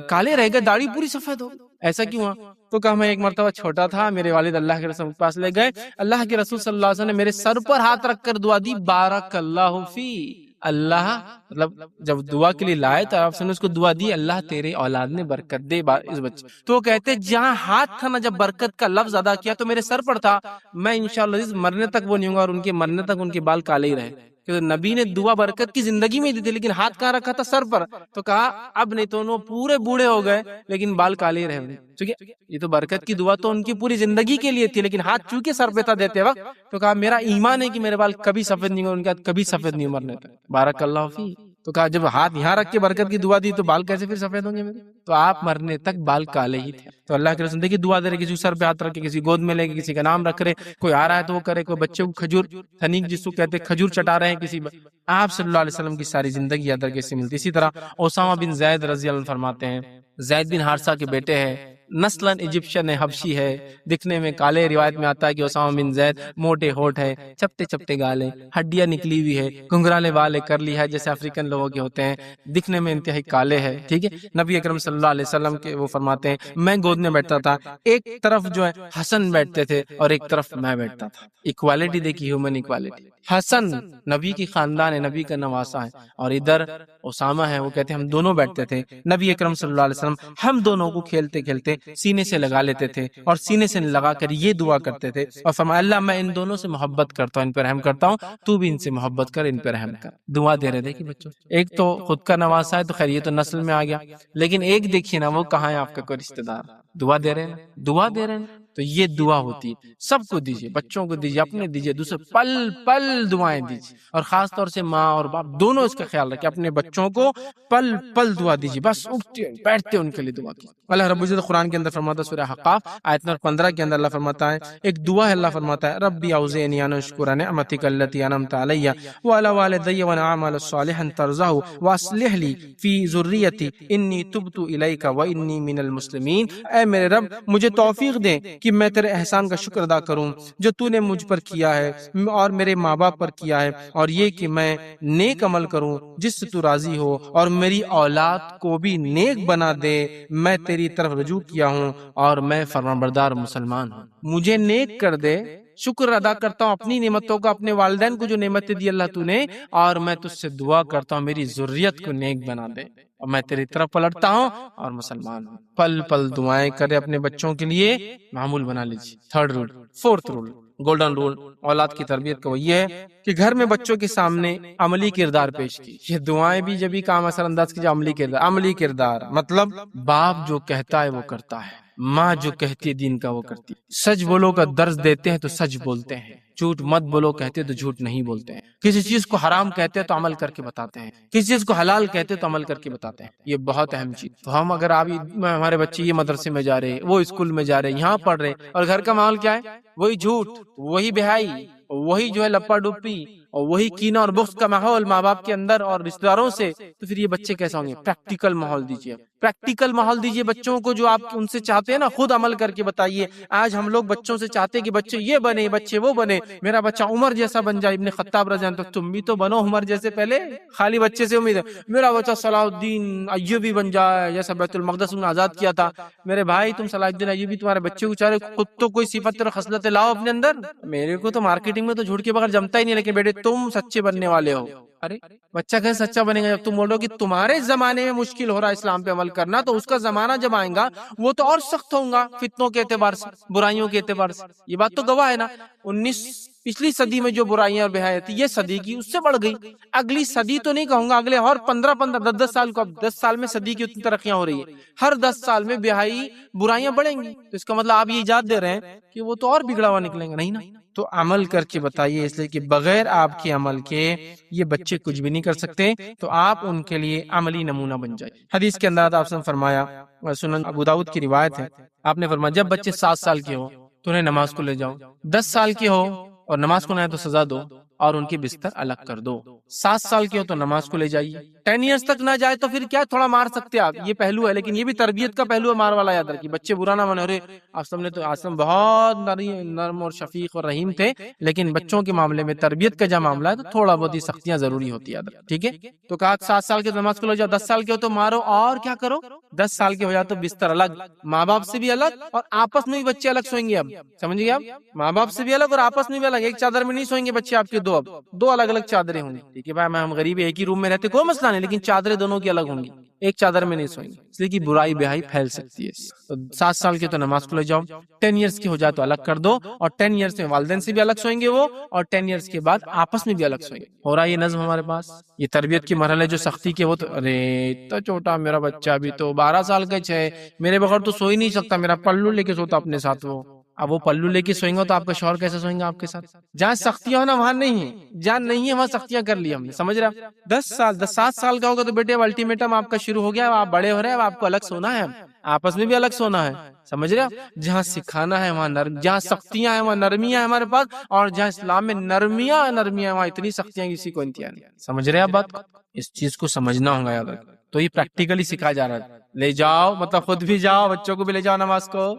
S1: کالے رہ گئے، داڑھی پوری سفید ہو، ایسا کیوں ہوا؟ تو کہا میں ایک مرتبہ چھوٹا تھا، میرے والد اللہ کے رسول کے پاس لے گئے، اللہ کے رسول صلی اللہ علیہ وسلم نے میرے سر پر ہاتھ رکھ کر دعا دی، بارک اللہ فی، اللہ مطلب جب دعا کے لیے لائے تو آپ نے اس کو دعا دی، اللہ تیرے اولاد میں برکت دے اس بچے۔ تو کہتے جہاں ہاتھ تھا نا، جب برکت کا لفظ ادا کیا تو میرے سر پر تھا، میں انشاءاللہ مرنے تک وہ نہیں ہوں گا، اور ان کے مرنے تک ان کے بال کالے ہی رہے، کہ نبی نے دعا برکت کی زندگی میں دی تھی، لیکن ہاتھ کہاں رکھا تھا؟ سر پر۔ تو کہا اب نہیں تو وہ پورے بوڑھے ہو گئے لیکن بال کالے ہی رہے، کیونکہ یہ تو برکت کی دعا تو ان کی پوری زندگی کے لیے تھی، لیکن ہاتھ چونکہ سر پہ تھا دیتے وقت، تو کہا میرا ایمان ہے کہ میرے بال کبھی سفید نہیں ہوں، ان کے ہاتھ کبھی سفید نہیں مرنے تک، بارک اللہ فی۔ تو کہا جب ہاتھ یہاں رکھ کے برکت کی دعا دی تو بال کیسے پھر سفید ہوں گے میرے؟ تو آپ مرنے تک بال کالے ہی تھے۔ تو اللہ کے رسول دیکھیے دعا دے رہے، کسی سر پہ ہاتھ رکھ کے، کسی گود میں لے کے، کسی کا نام رکھ رہے، کوئی آ رہا ہے تو وہ کرے، کوئی بچے کو کھجور تھنیک جس کو کہتے کھجور چٹا رہے ہیں کسی، آپ صلی اللہ علیہ وسلم کی ساری زندگی یاد رکھے سے ملتی۔ اسی طرح اسامہ بن زید رضی اللہ عنہ فرماتے ہیں، زید بن حارثہ کے بیٹے ہیں، نسلاً ایجپشن ہے، حبشی ہے، دکھنے میں کالے، روایت میں آتا ہے کہ اسامہ بن زید موٹے ہونٹ ہے، چپٹے چپٹے گالے، ہڈیاں نکلی ہوئی ہے، گھنگرالے والے کر لی ہے جیسے افریقن لوگوں کے ہوتے ہیں، دکھنے میں انتہائی کالے ہے، ٹھیک ہے۔ نبی اکرم صلی اللہ علیہ وسلم کے وہ فرماتے ہیں میں گود میں بیٹھتا تھا، ایک طرف جو ہے حسن بیٹھتے تھے اور ایک طرف میں بیٹھتا تھا۔ ایکوالٹی دیکھی، ہیومن ایکوالٹی۔ حسن نبی کی خاندان ہے، نبی کا نواسا ہے، اور ادھر اسامہ ہے، وہ کہتے ہیں ہم دونوں بیٹھتے تھے، نبی اکرم صلی اللہ علیہ وسلم ہم دونوں کو کھیلتے کھیلتے سینے سے لگا لیتے تھے، اور سینے سے لگا کر یہ دعا کرتے تھے، اور فرمایا اللہ میں ان دونوں سے محبت کرتا ہوں، ان پر رحم کرتا ہوں، تو بھی ان سے محبت کر، ان پر رحم کر۔ دعا دے رہے دیکھیے بچوں، ایک تو خود کا نواسا ہے تو خیر یہ تو نسل میں آ گیا، لیکن ایک دیکھیے نا وہ کہاں ہے آپ کا کوئی رشتہ دار، دعا دے رہے ہیں، دعا دے رہے ہیں۔ تو یہ دعا ہوتی ہے، سب کو دیجیے، بچوں کو دیجیے، اپنے دیجیے، دوسرے پل پل دعائیں دیجیے، اور خاص طور سے ماں اور باپ دونوں اس کا خیال رکھیں، اپنے بچوں کو پل پل دعا دیجیے، بس اٹھتے بیٹھتے ان کے لیے دعا کی۔ اللہ رب العزت قرآن کے اندر فرماتا ہے سورہ حقاف آیت نمبر 15 کے اندر اللہ فرماتا ہے، ایک دعا ہے، اللہ فرماتا ہے ربی اوزعنی ان اشکر نعمتک التی انعمت علی وعلی والدی وان اعمل صالحا ترضاه واصلح لی فی ذریتی انی تبت الیک وانی من المسلمین۔ اے میرے رب مجھے توفیق دے کہ میں تیرے احسان کا شکر ادا کروں جو تو نے مجھ پر کیا ہے اور میرے ماں باپ پر کیا ہے، اور یہ کہ میں نیک عمل کروں جس سے تو راضی ہو، اور میری اولاد کو بھی نیک بنا دے، میں تیری طرف رجوع کیا ہوں اور میں فرمانبردار مسلمان ہوں، مجھے نیک کر دے، شکر ادا کرتا ہوں اپنی نعمتوں کا، اپنے والدین کو جو نعمتیں دی اللہ تو نے، اور میں تجھ سے دعا کرتا ہوں میری ذریت کو نیک بنا دے، اور میں تیری طرف پلٹتا ہوں اور مسلمان ہوں۔ پل پل دعائیں کرے اپنے بچوں کے لیے، معمول بنا لیجیے۔ Third rule, fourth rule, golden rule اولاد کی تربیت کا وہ یہ ہے کہ گھر میں بچوں کے سامنے عملی کردار پیش کی۔ یہ دعائیں بھی جب بھی کام اثر انداز کی، عملی کردار، عملی کردار مطلب باپ جو کہتا ہے وہ کرتا ہے، ماں جو کہتی ہے دین کا وہ کرتی ہے، سچ بولو کا درس دیتے ہیں تو سچ بولتے ہیں، جھوٹ مت بولو کہتے تو جھوٹ نہیں بولتے ہیں، کسی چیز کو حرام کہتے تو عمل کر کے بتاتے ہیں، کسی چیز کو حلال کہتے تو عمل کر کے بتاتے ہیں، یہ بہت اہم چیز۔ تو ہم اگر آپ ہمارے بچے یہ مدرسے میں جا رہے، وہ اسکول میں جا رہے، یہاں پڑھ رہے، اور گھر کا ماحول کیا ہے؟ وہی جھوٹ، وہی بہائی، وہی جو ہے لپا ڈپی، اور وہی کینہ اور بغض کا ماحول ماں باپ کے اندر اور رشتہ داروں سے، تو پھر یہ بچے کیسے ہوں گے؟ پریکٹیکل ماحول دیجیے، پریکٹیکل ماحول دیجیے بچوں کو، جو آپ ان سے چاہتے ہیں نا خود عمل کر کے بتائیے۔ آج ہم لوگ بچوں سے چاہتے ہیں کہ بچے یہ بنے، بچے وہ بنے، میرا بچہ عمر جیسا بن جائے، ابن خطاب رضی اللہ عنہ، تو تم بھی تو بنو عمر جیسے پہلے، خالی بچے سے امید ہے میرا بچہ صلاح الدین ایوبی بن جائے جیسا بیت المقدس نے آزاد کیا تھا۔ میرے بھائی تم صلاح الدین ایوبی تمہارے بچے کو چاہ رہے، خود تو کوئی صفت اور خصلت لاؤ اپنے اندر۔ میرے کو تو مارکیٹنگ میں تو جھوٹ کے بغیر جمتا ہی نہیں، لیکن بیٹے تم سچے بننے والے ہو۔ ارے بچہ کیسے سچا بنے گا جب تم بول رہے ہو کہ تمہارے زمانے میں مشکل ہو رہا ہے اسلام پہ عمل کرنا، تو اس کا زمانہ جب آئے گا وہ تو اور سخت ہوگا فتنوں کے اعتبار سے، برائیوں کے اعتبار سے۔ یہ بات تو گواہ ہے نا، پچھلی صدی میں جو برائیاں اور بہائیاں تھی، یہ صدی کی اس سے بڑھ گئی۔ اگلی صدی تو نہیں کہوں گا، اگلے اور 15 سال کو، اب 10 سال میں صدی کی اتنی ترقیاں ہو رہی ہیں، ہر 10 سال میں بہائی برائیاں بڑھیں گی۔ تو اس کا مطلب آپ یہ ایجاد دے رہے ہیں کہ وہ تو اور بگڑا ہوا نکلیں گا، نہیں نا۔ تو عمل کر کے بتائیے، اس لیے کہ بغیر آپ کے عمل کے یہ بچے کچھ بھی نہیں کر سکتے، تو آپ ان کے لیے عملی نمونہ بن جائے۔ حدیث کے اندر آپ نے فرمایا، سنن ابو داؤد کی روایت ہے، آپ نے فرمایا جب بچے 7 سال کے ہو تو انہیں نماز کو لے جاؤ، 10 سال کے ہو اور نماز کو نہ آئے تو سزا دو اور ان کے بستر الگ کر دو، 7 سال کے ہو تو نماز کو لے جائیے، 10 ایئرس تک نہ جائے تو پھر کیا تھوڑا مار سکتے آپ، یہ پہلو ہے، لیکن یہ بھی تربیت کا پہلو ہے، مار والا یاد رکھیے، بچے برا نہ مانے۔ ارے آسم نے تو آسم بہت نرم اور شفیق اور رحیم تھے، لیکن بچوں کے معاملے میں تربیت کا جب معاملہ ہے تو تھوڑا بہت ہی سختیاں ضروری ہوتی ہے، ٹھیک ہے۔ تو کہا 7 سال کے نماز کو لے جاؤ، 10 سال کے ہو تو مارو، اور کیا کرو، 10 سال کے ہو جائے تو بستر الگ، ماں باپ سے بھی الگ، اور آپس میں بھی بچے الگ سوئیں گے۔ اب سمجھ گئے آپ، ماں باپ سے بھی الگ اور آپس میں بھی الگ، ایک چادر میں نہیں سوئیں گے بچے آپ کے، اب 2 الگ الگ چادریں ہوں گی، ٹھیک ہے بھائی، ہم غریب ایک ہی روم میں رہتے کوئی مسئلہ نہیں، لیکن چادریں دونوں کی الگ ہوں گی، ایک چادر میں نہیں سوئیں گے، اس لیے کہ برائی بہائی پھیل سکتی ہے۔ تو 7 سال کے تو نماز کو لے جاؤ، 10 ایئرس کی ہو جائے تو الگ کر دو، اور 10 ایئرس میں والدین سے بھی الگ سوئیں گے وہ، اور 10 ایئرس کے بعد آپس میں بھی الگ سوئیں گے۔ ہو رہا یہ نظم ہمارے پاس، یہ تربیت کی مرحلے جو سختی کے، وہ تو ارے اتنا چھوٹا میرا بچہ ابھی تو 12 سال کا ہے، میرے بغیر تو سو ہی نہیں سکتا، میرا پلو لے کے سوتا اپنے ساتھ وہ، اب وہ پلو لے کے سوئیں گے تو آپ کا شوہر کیسے سوئیں گے آپ کے ساتھ؟ جہاں سختیاں ہونا وہاں نہیں ہے، جہاں نہیں ہے وہاں سختیاں کر لی ہم نے، سمجھ رہے؟ 7 سال کا ہوگا تو بیٹے الٹیمیٹم آپ کا شروع ہو گیا، آپ بڑے ہو رہے ہیں، اب آپ کو الگ سونا ہے، آپس میں بھی الگ سونا ہے، سمجھ رہے؟ جہاں سکھانا ہے وہاں جہاں سختیاں ہیں وہاں نرمیاں ہیں ہمارے پاس، اور جہاں اسلام میں نرمیاں وہاں اتنی سختیاں کسی کو انتہا نہیں۔ سمجھ رہے آپ بات کو؟ اس چیز کو سمجھنا ہوگا، یاد رکھ۔ تو یہ پریکٹیکلی سکھایا جا رہا ہے، لے جاؤ مطلب خود بھی جاؤ، بچوں کو بھی لے جاؤ نماز کو،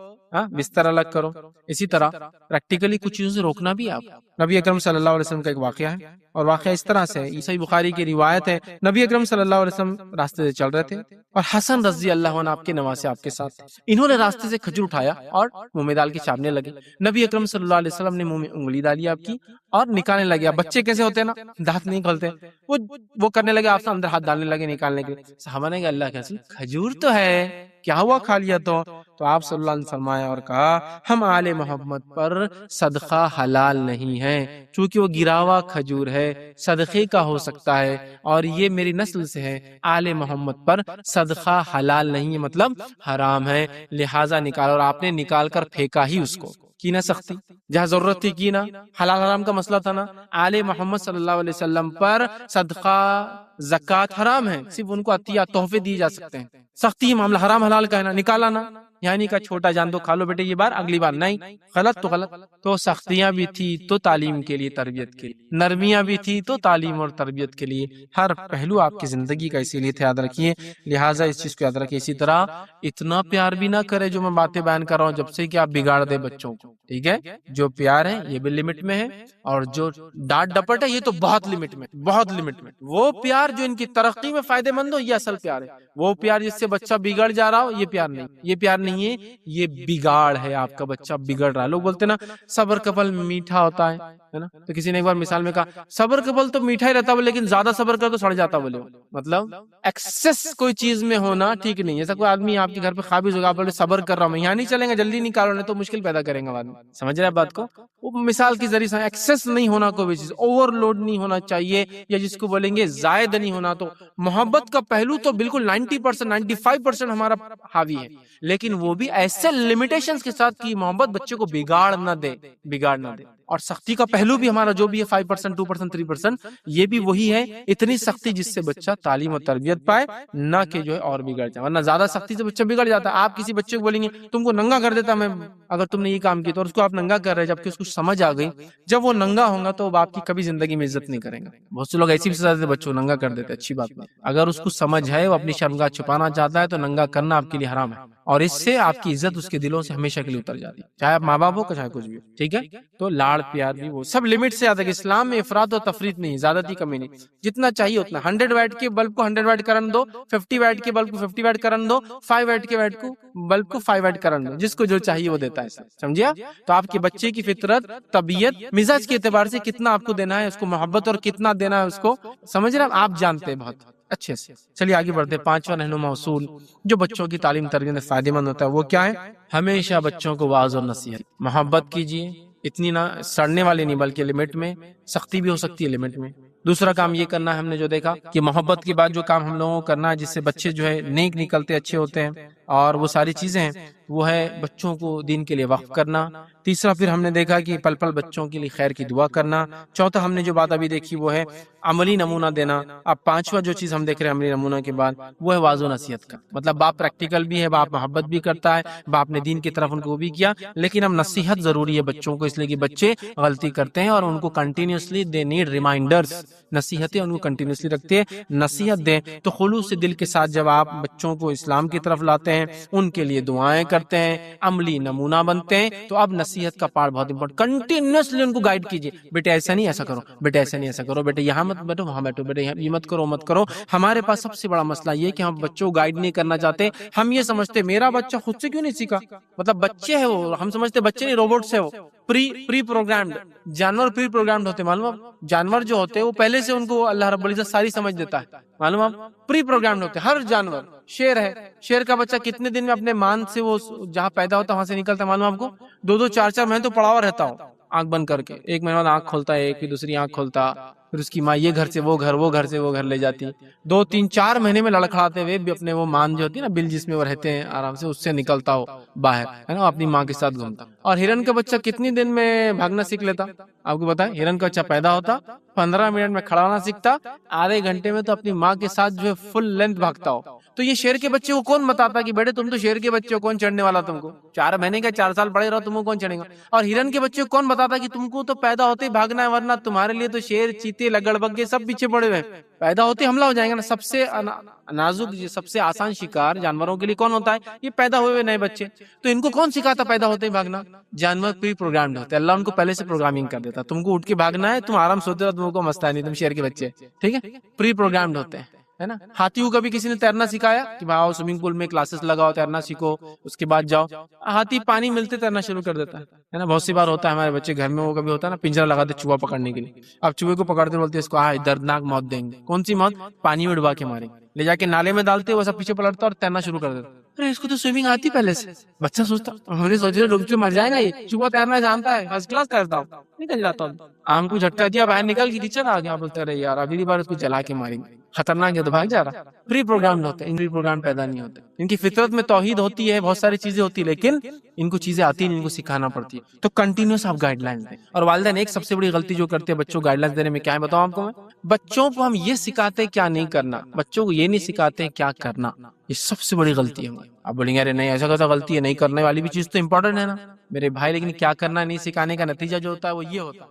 S1: بستر الگ کرو۔ اسی طرح پریکٹیکلی کچھ چیزوں سے روکنا بھی آپ۔ نبی اکرم صلی اللہ علیہ وسلم کا ایک واقعہ ہے، اور واقعہ اس طرح سے ہے، صحیح بخاری کی روایت ہے، نبی اکرم صلی اللہ علیہ وسلم راستے سے چل رہے تھے، اور حسن رضی اللہ عنہ آپ کے نواسے آپ کے ساتھ تھے، انہوں نے راستے سے کھجور اٹھایا اور منہ میں ڈال کے چاٹنے لگے، نبی اکرم صلی اللہ علیہ وسلم نے منہ میں انگلی ڈالی آپ کی اور نکالنے لگے۔ اب بچے کیسے ہوتے ہیں نا، دانت نہیں کھولتے، وہ کرنے لگے، آپ سے اندر ہاتھ ڈالنے لگے نکالنے کے لیے۔ صحابہ نے کہا اللہ کے رسول کھجور تو ہے، کیا ہوا کھا لیا تو آپ صلی اللہ علیہ وسلم فرمایا اور کہا ہم آل محمد پر صدقہ حلال نہیں ہے، چونکہ وہ گرا ہوا کھجور ہے، صدقے کا ہو سکتا ہے، اور یہ میری نسل سے ہے، آل محمد پر صدقہ حلال نہیں ہے، مطلب حرام ہے، لہٰذا نکال، اور آپ نے نکال کر پھینکا ہی اس کو۔ کی نہ سختی جہاں ضرورت تھی، کی نہ، حلال حرام کا مسئلہ تھا نا، آل محمد صلی اللہ علیہ وسلم پر صدقہ زکوٰۃ حرام ہے، صرف ان کو عطیہ تحفے دیے جا سکتے ہیں، سختی معاملہ حرام حلال کا ہے نا، نکالا نا، یعنی کا چھوٹا جان دو، کھا لو بیٹے یہ بار، اگلی بار نہیں، غلط تو غلط۔ تو سختیاں بھی تھی تو تعلیم کے لیے، تربیت کے لیے، نرمیاں بھی تھی تو تعلیم اور تربیت کے لیے، ہر پہلو آپ کی زندگی کا اسی لیے یاد رکھیے، لہٰذا اس چیز کو یاد رکھیے۔ اسی طرح اتنا پیار بھی نہ کرے جو میں باتیں بیان کر رہا ہوں جب سے کہ آپ بگاڑ دے بچوں کو، ٹھیک ہے؟ جو پیار ہے یہ بھی لمٹ میں ہے، اور جو ڈانٹ ڈپٹ ہے یہ تو بہت لمٹ میں، بہت لمٹ میں۔ وہ پیار جو ان کی ترقی میں فائدہ مند ہو یہ اصل پیار ہے، وہ پیار جس سے بچہ بگڑ جا رہا ہو یہ پیار نہیں، یہ پیار نہیں ہے، یہ بگاڑ ہے، آپ کا بچہ بگڑ رہا ہے۔ لوگ بولتے ہیں نا صبر کا پھل میٹھا ہوتا ہے نا، تو کسی نے ایک بار مثال میں کہا صبر کا پھل تو میٹھا ہی رہتا ہے، لیکن زیادہ صبر کر تو سڑ جاتا، بولے مطلب ایکسس کوئی چیز میں ہونا ٹھیک نہیں ہے۔ ایسا کوئی آدمی آپ کے گھر پہ قابض ہوگا، آپ بولے صبر کر رہا ہوں میں، یہاں نہیں چلیں گا، جلدی نکالو نہیں تو مشکل پیدا کریں گا آدمی، سمجھ رہے بات کو؟ وہ مثال کے ذریعے سے ایکسس نہیں ہونا، کوئی بھی چیز اوور لوڈ نہیں ہونا چاہیے، یا جس کو بولیں گے زائد نہیں ہونا۔ تو محبت کا پہلو تو بالکل 90% 95% ہمارا حاوی ہے، لیکن وہ بھی ایسے لمیٹیشنز کے ساتھ کہ محبت بچے کو بگاڑ نہ دے، بگاڑ نہ دے۔ اور سختی کا پہلو بھی ہمارا جو بھی ہے 5%, 2%, 3%, یہ بھی وہی ہے، اتنی سختی جس سے بچہ تعلیم و تربیت پائے، نہ کہ جو ہے اور بگڑ جائے، ورنہ زیادہ سختی سے بچہ بگڑ جاتا ہے۔ آپ کسی بچے کو بولیں گے تم کو ننگا کر دیتا میں اگر تم نے یہ کام کیا، تو اس کو آپ ننگا کر رہے ہیں، جبکہ اس کو سمجھ آ گئی، جب وہ ننگا ہوگا تو باپ کی کبھی زندگی میں عزت نہیں کریں گا۔ بہت سے لوگ ایسی بھی سزا دیتے بچوں کو ننگا کر دیتے، اچھی بات نہیں۔ اگر اس کو سمجھ ہے، وہ اپنی شرمگاہ چھپانا چاہتا ہے، تو ننگا کرنا آپ کے لیے حرام ہے، اور اس سے آپ کی عزت اس کے دلوں سے ہمیشہ کے لیے اتر جاتی ہے، چاہے آپ ماں باپ ہو چاہے کچھ بھی ہو، ٹھیک ہے؟ تو لاڑ پیار بھی وہ سب لمٹ سے آتا ہے کہ اسلام میں افراط و تفریط نہیں، زیادتی کمی نہیں، جتنا چاہیے اتنا۔ 100 واٹ کے بلب کو 100 واٹ کرن دو، 50 واٹ کے بلب کو 50 واٹ کرن دو، 5 واٹ کے بلب کو 5 واٹ کرن دو، جس کو جو چاہیے وہ دیتا ہے، سمجھیا؟ تو آپ کے بچے کی فطرت، طبیعت، مزاج کے اعتبار سے کتنا آپ کو دینا ہے اس کو محبت، اور کتنا دینا ہے اس کو، سمجھ رہے ہیں آپ جانتے ہیں بہت اچھے سے۔ چلیے آگے بڑھتے ہیں۔ 5واں رہنما اصول جو بچوں کی تعلیم تربیت میں فائدہ مند ہوتا ہے وہ کیا ہے؟ ہمیشہ بچوں کو واعظ اور نصیحت، محبت کیجیے، اتنی نہ سڑنے والی نہیں بلکہ لمٹ میں، سختی بھی ہو سکتی ہے لمٹ میں۔ دوسرا کام یہ کرنا ہے ہم نے جو دیکھا کہ محبت کے بعد جو کام ہم لوگوں کو کرنا ہے جس سے بچے جو ہے نیک نکلتے اچھے ہوتے ہیں، اور وہ ساری چیزیں ہیں، وہ ہے بچوں کو دین کے لیے وقف کرنا۔ تیسرا پھر ہم نے دیکھا کہ پل پل بچوں کے لیے خیر کی دعا کرنا۔ چوتھا ہم نے جو بات ابھی دیکھی وہ ہے عملی نمونہ دینا۔ اب 5واں جو چیز ہم دیکھ رہے ہیں عملی نمونہ کے بعد وہ ہے واعظ و نصیحت کا، مطلب باپ پریکٹیکل بھی ہے، باپ محبت بھی کرتا ہے، باپ نے دین کی طرف ان کو بھی کیا، لیکن اب نصیحت ضروری ہے بچوں کو، اس لیے کہ بچے غلطی کرتے ہیں اور ان کو کنٹینیوسلی دے نیڈ ریمائنڈرز، نصیحتیں ان کو کنٹینیوسلی رکھتے ہیں۔ نصیحت دیں تو خلوص دل کے ساتھ جب آپ بچوں کو اسلام کی طرف لاتے ہیں، ان کے لیے دعائیں کرتے ہیں، عملی نمونہ بنتے ہیں، تو اب نصیحت کا پارٹ بہت امپورٹنٹ، کنٹینیوسلی ان کو گائیڈ کیجیے، بیٹے ایسا نہیں ایسا کرو، بیٹے ایسا نہیں ایسا کرو، بیٹے یہاں مت بیٹھو وہاں بیٹھو، بیٹے یہ مت کرو مت کرو۔ ہمارے پاس سب سے بڑا مسئلہ یہ کہ ہم بچوں کو گائیڈ نہیں کرنا چاہتے، ہم یہ سمجھتے میرا بچہ خود سے کیوں نہیں سیکھا، مطلب بچے ہے وہ، ہم سمجھتے بچے نہیں روبوٹس ہے وہ، پری پروگرامڈ۔ جانور پری پروگرامڈ ہوتے، معلوم آپ؟ جانور جو ہوتے ہیں وہ پہلے سے ان کو اللہ رب العزت ساری سمجھ دیتا ہے، معلوم آپ؟ پری پروگرامڈ ہوتے ہر جانور۔ شیر ہے، شیر کا بچہ کتنے دن میں اپنے مان سے وہ جہاں پیدا ہوتا ہے وہاں سے نکلتا ہے، معلوم آپ کو؟ 2 4 مہینے تو پڑا ہوا رہتا ہو آنکھ بند کر کے، 1 مہینے بعد آنکھ کھولتا ہے، ایک پھر دوسری آنکھ کھولتا، پھر اس کی ماں یہ گھر سے وہ گھر، وہ گھر سے وہ گھر لے جاتی، 2 3 4 مہینے میں لڑکھڑاتے ہوئے بھی اپنے وہ مان جو ہوتی ہے نا بل جس میں وہ رہتے ہیں آرام سے، اس سے نکلتا ہو باہر، ہے نا، اپنی ماں کے ساتھ گھومتا۔ اور ہرن کا بچہ کتنی دن میں بھاگنا سیکھ لیتا آپ کو بتائیں؟ ہرن کا بچہ پیدا ہوتا 15 منٹ میں کھڑا ہونا سیکھتا، آدھے گھنٹے میں تو اپنی ماں کے ساتھ جو ہے فل لینتھ بھاگتا ہو۔ تو یہ شیر کے بچے کو کون بتاتا کہ بیٹے تم تو شیر کے بچے ہو، کون چڑھنے والا تم کو؟ 4 مہینے کا 4 سال پڑے رہو، تم کو کون چڑھے گا؟ اور ہرن کے بچے کو کون بتاتا کہ تم کو تو پیدا ہوتے ہی بھاگنا ہے، ورنہ تمہارے لیے تو شیر، چیتے، لگڑ بگے سب پیچھے پڑے ہوئے ہیں، پیدا ہوتے حملہ ہو جائیں گے نا۔ سب سے نازک، سب سے آسان شکار جانوروں کے لیے کون ہوتا ہے؟ یہ پیدا ہوئے نئے بچے۔ تو ان کو کون سکھاتا پیدا ہوتے ہی بھاگنا؟ جانور پری پروگرامڈ ہوتے ہیں، اللہ ان کو پہلے سے پروگرامنگ کر دیتا، تم کو اٹھ کے بھاگنا ہے، تم آرام سوتے رہو، تم کو مسئلہ نہیں، تم شیر کے بچے، ٹھیک ہے، پری پروگرامڈ ہوتے ہیں، ہے نا۔ ہاتھی کو کبھی کسی نے تیرنا سکھایا کہ بھاؤ سوئمنگ پول میں کلاسز لگاؤ، تیرنا سیکھو، اس کے بعد جاؤ؟ ہاتھی پانی ملتے تیرنا شروع کر دیتا ہے نا۔ بہت سی بار ہوتا ہے ہمارے بچے گھر میں، وہ کبھی ہوتا ہے نا پنجرا لگاتے چوہا پکڑنے کے لیے، اب چوہے کو پکڑتے بولتے اس کو دردناک موت دیں گے۔ کون سی موت؟ پانی میں ڈبا کے ماریں گے، لے جا کے نالے میں ڈالتے، وہ سب پیچھے پلٹتا اور تیرنا شروع کر دیتا۔ ارے اس کو تو سوئمنگ آتی پہلے سے، بچہ سوچتا ہم نے سوچے ڈوب کے مر جائے گا، یہ چوہا تیرنا جانتا ہے، فرسٹ کلاس تیرتا ہوں، نکل جاتا ہوں، آم کو جھٹکا دیا باہر نکل کے نیچے آ گیا، بولتے رہے یار اگلی بار اس کو جلا کے ماریں گے، خطرناک ہے تو بھاگ جا رہا۔ پری پروگرام ہوتے ہیں، ان پری پروگرام پیدا نہیں ہوتے، ان کی فطرت میں توحید ہوتی ہے، بہت ساری چیزیں ہوتی ہے، لیکن ان کو چیزیں آتی ہیں، ان کو سکھانا پڑتی ہے۔ تو کنٹینیوس آپ گائیڈ لائنس دیں۔ اور والدین ایک سب سے بڑی غلطی جو کرتے ہیں بچوں کو گائیڈ لائنس دینے میں کیا ہے بتاؤں آپ کو میں؟ بچوں کو ہم یہ سکھاتے ہیں کیا نہیں کرنا، بچوں کو یہ نہیں سکھاتے کیا کرنا، یہ سب سے بڑی غلطی ہے ہماری۔ آپ بولیں گے ارے نہیں ایسا کیسا غلطی ہے، نہیں کرنے والی بھی چیز تو امپورٹنٹ ہے نا میرے بھائی، لیکن کیا کرنا نہیں سکھانے کا نتیجہ جو ہوتا ہے وہ یہ ہوتا ہے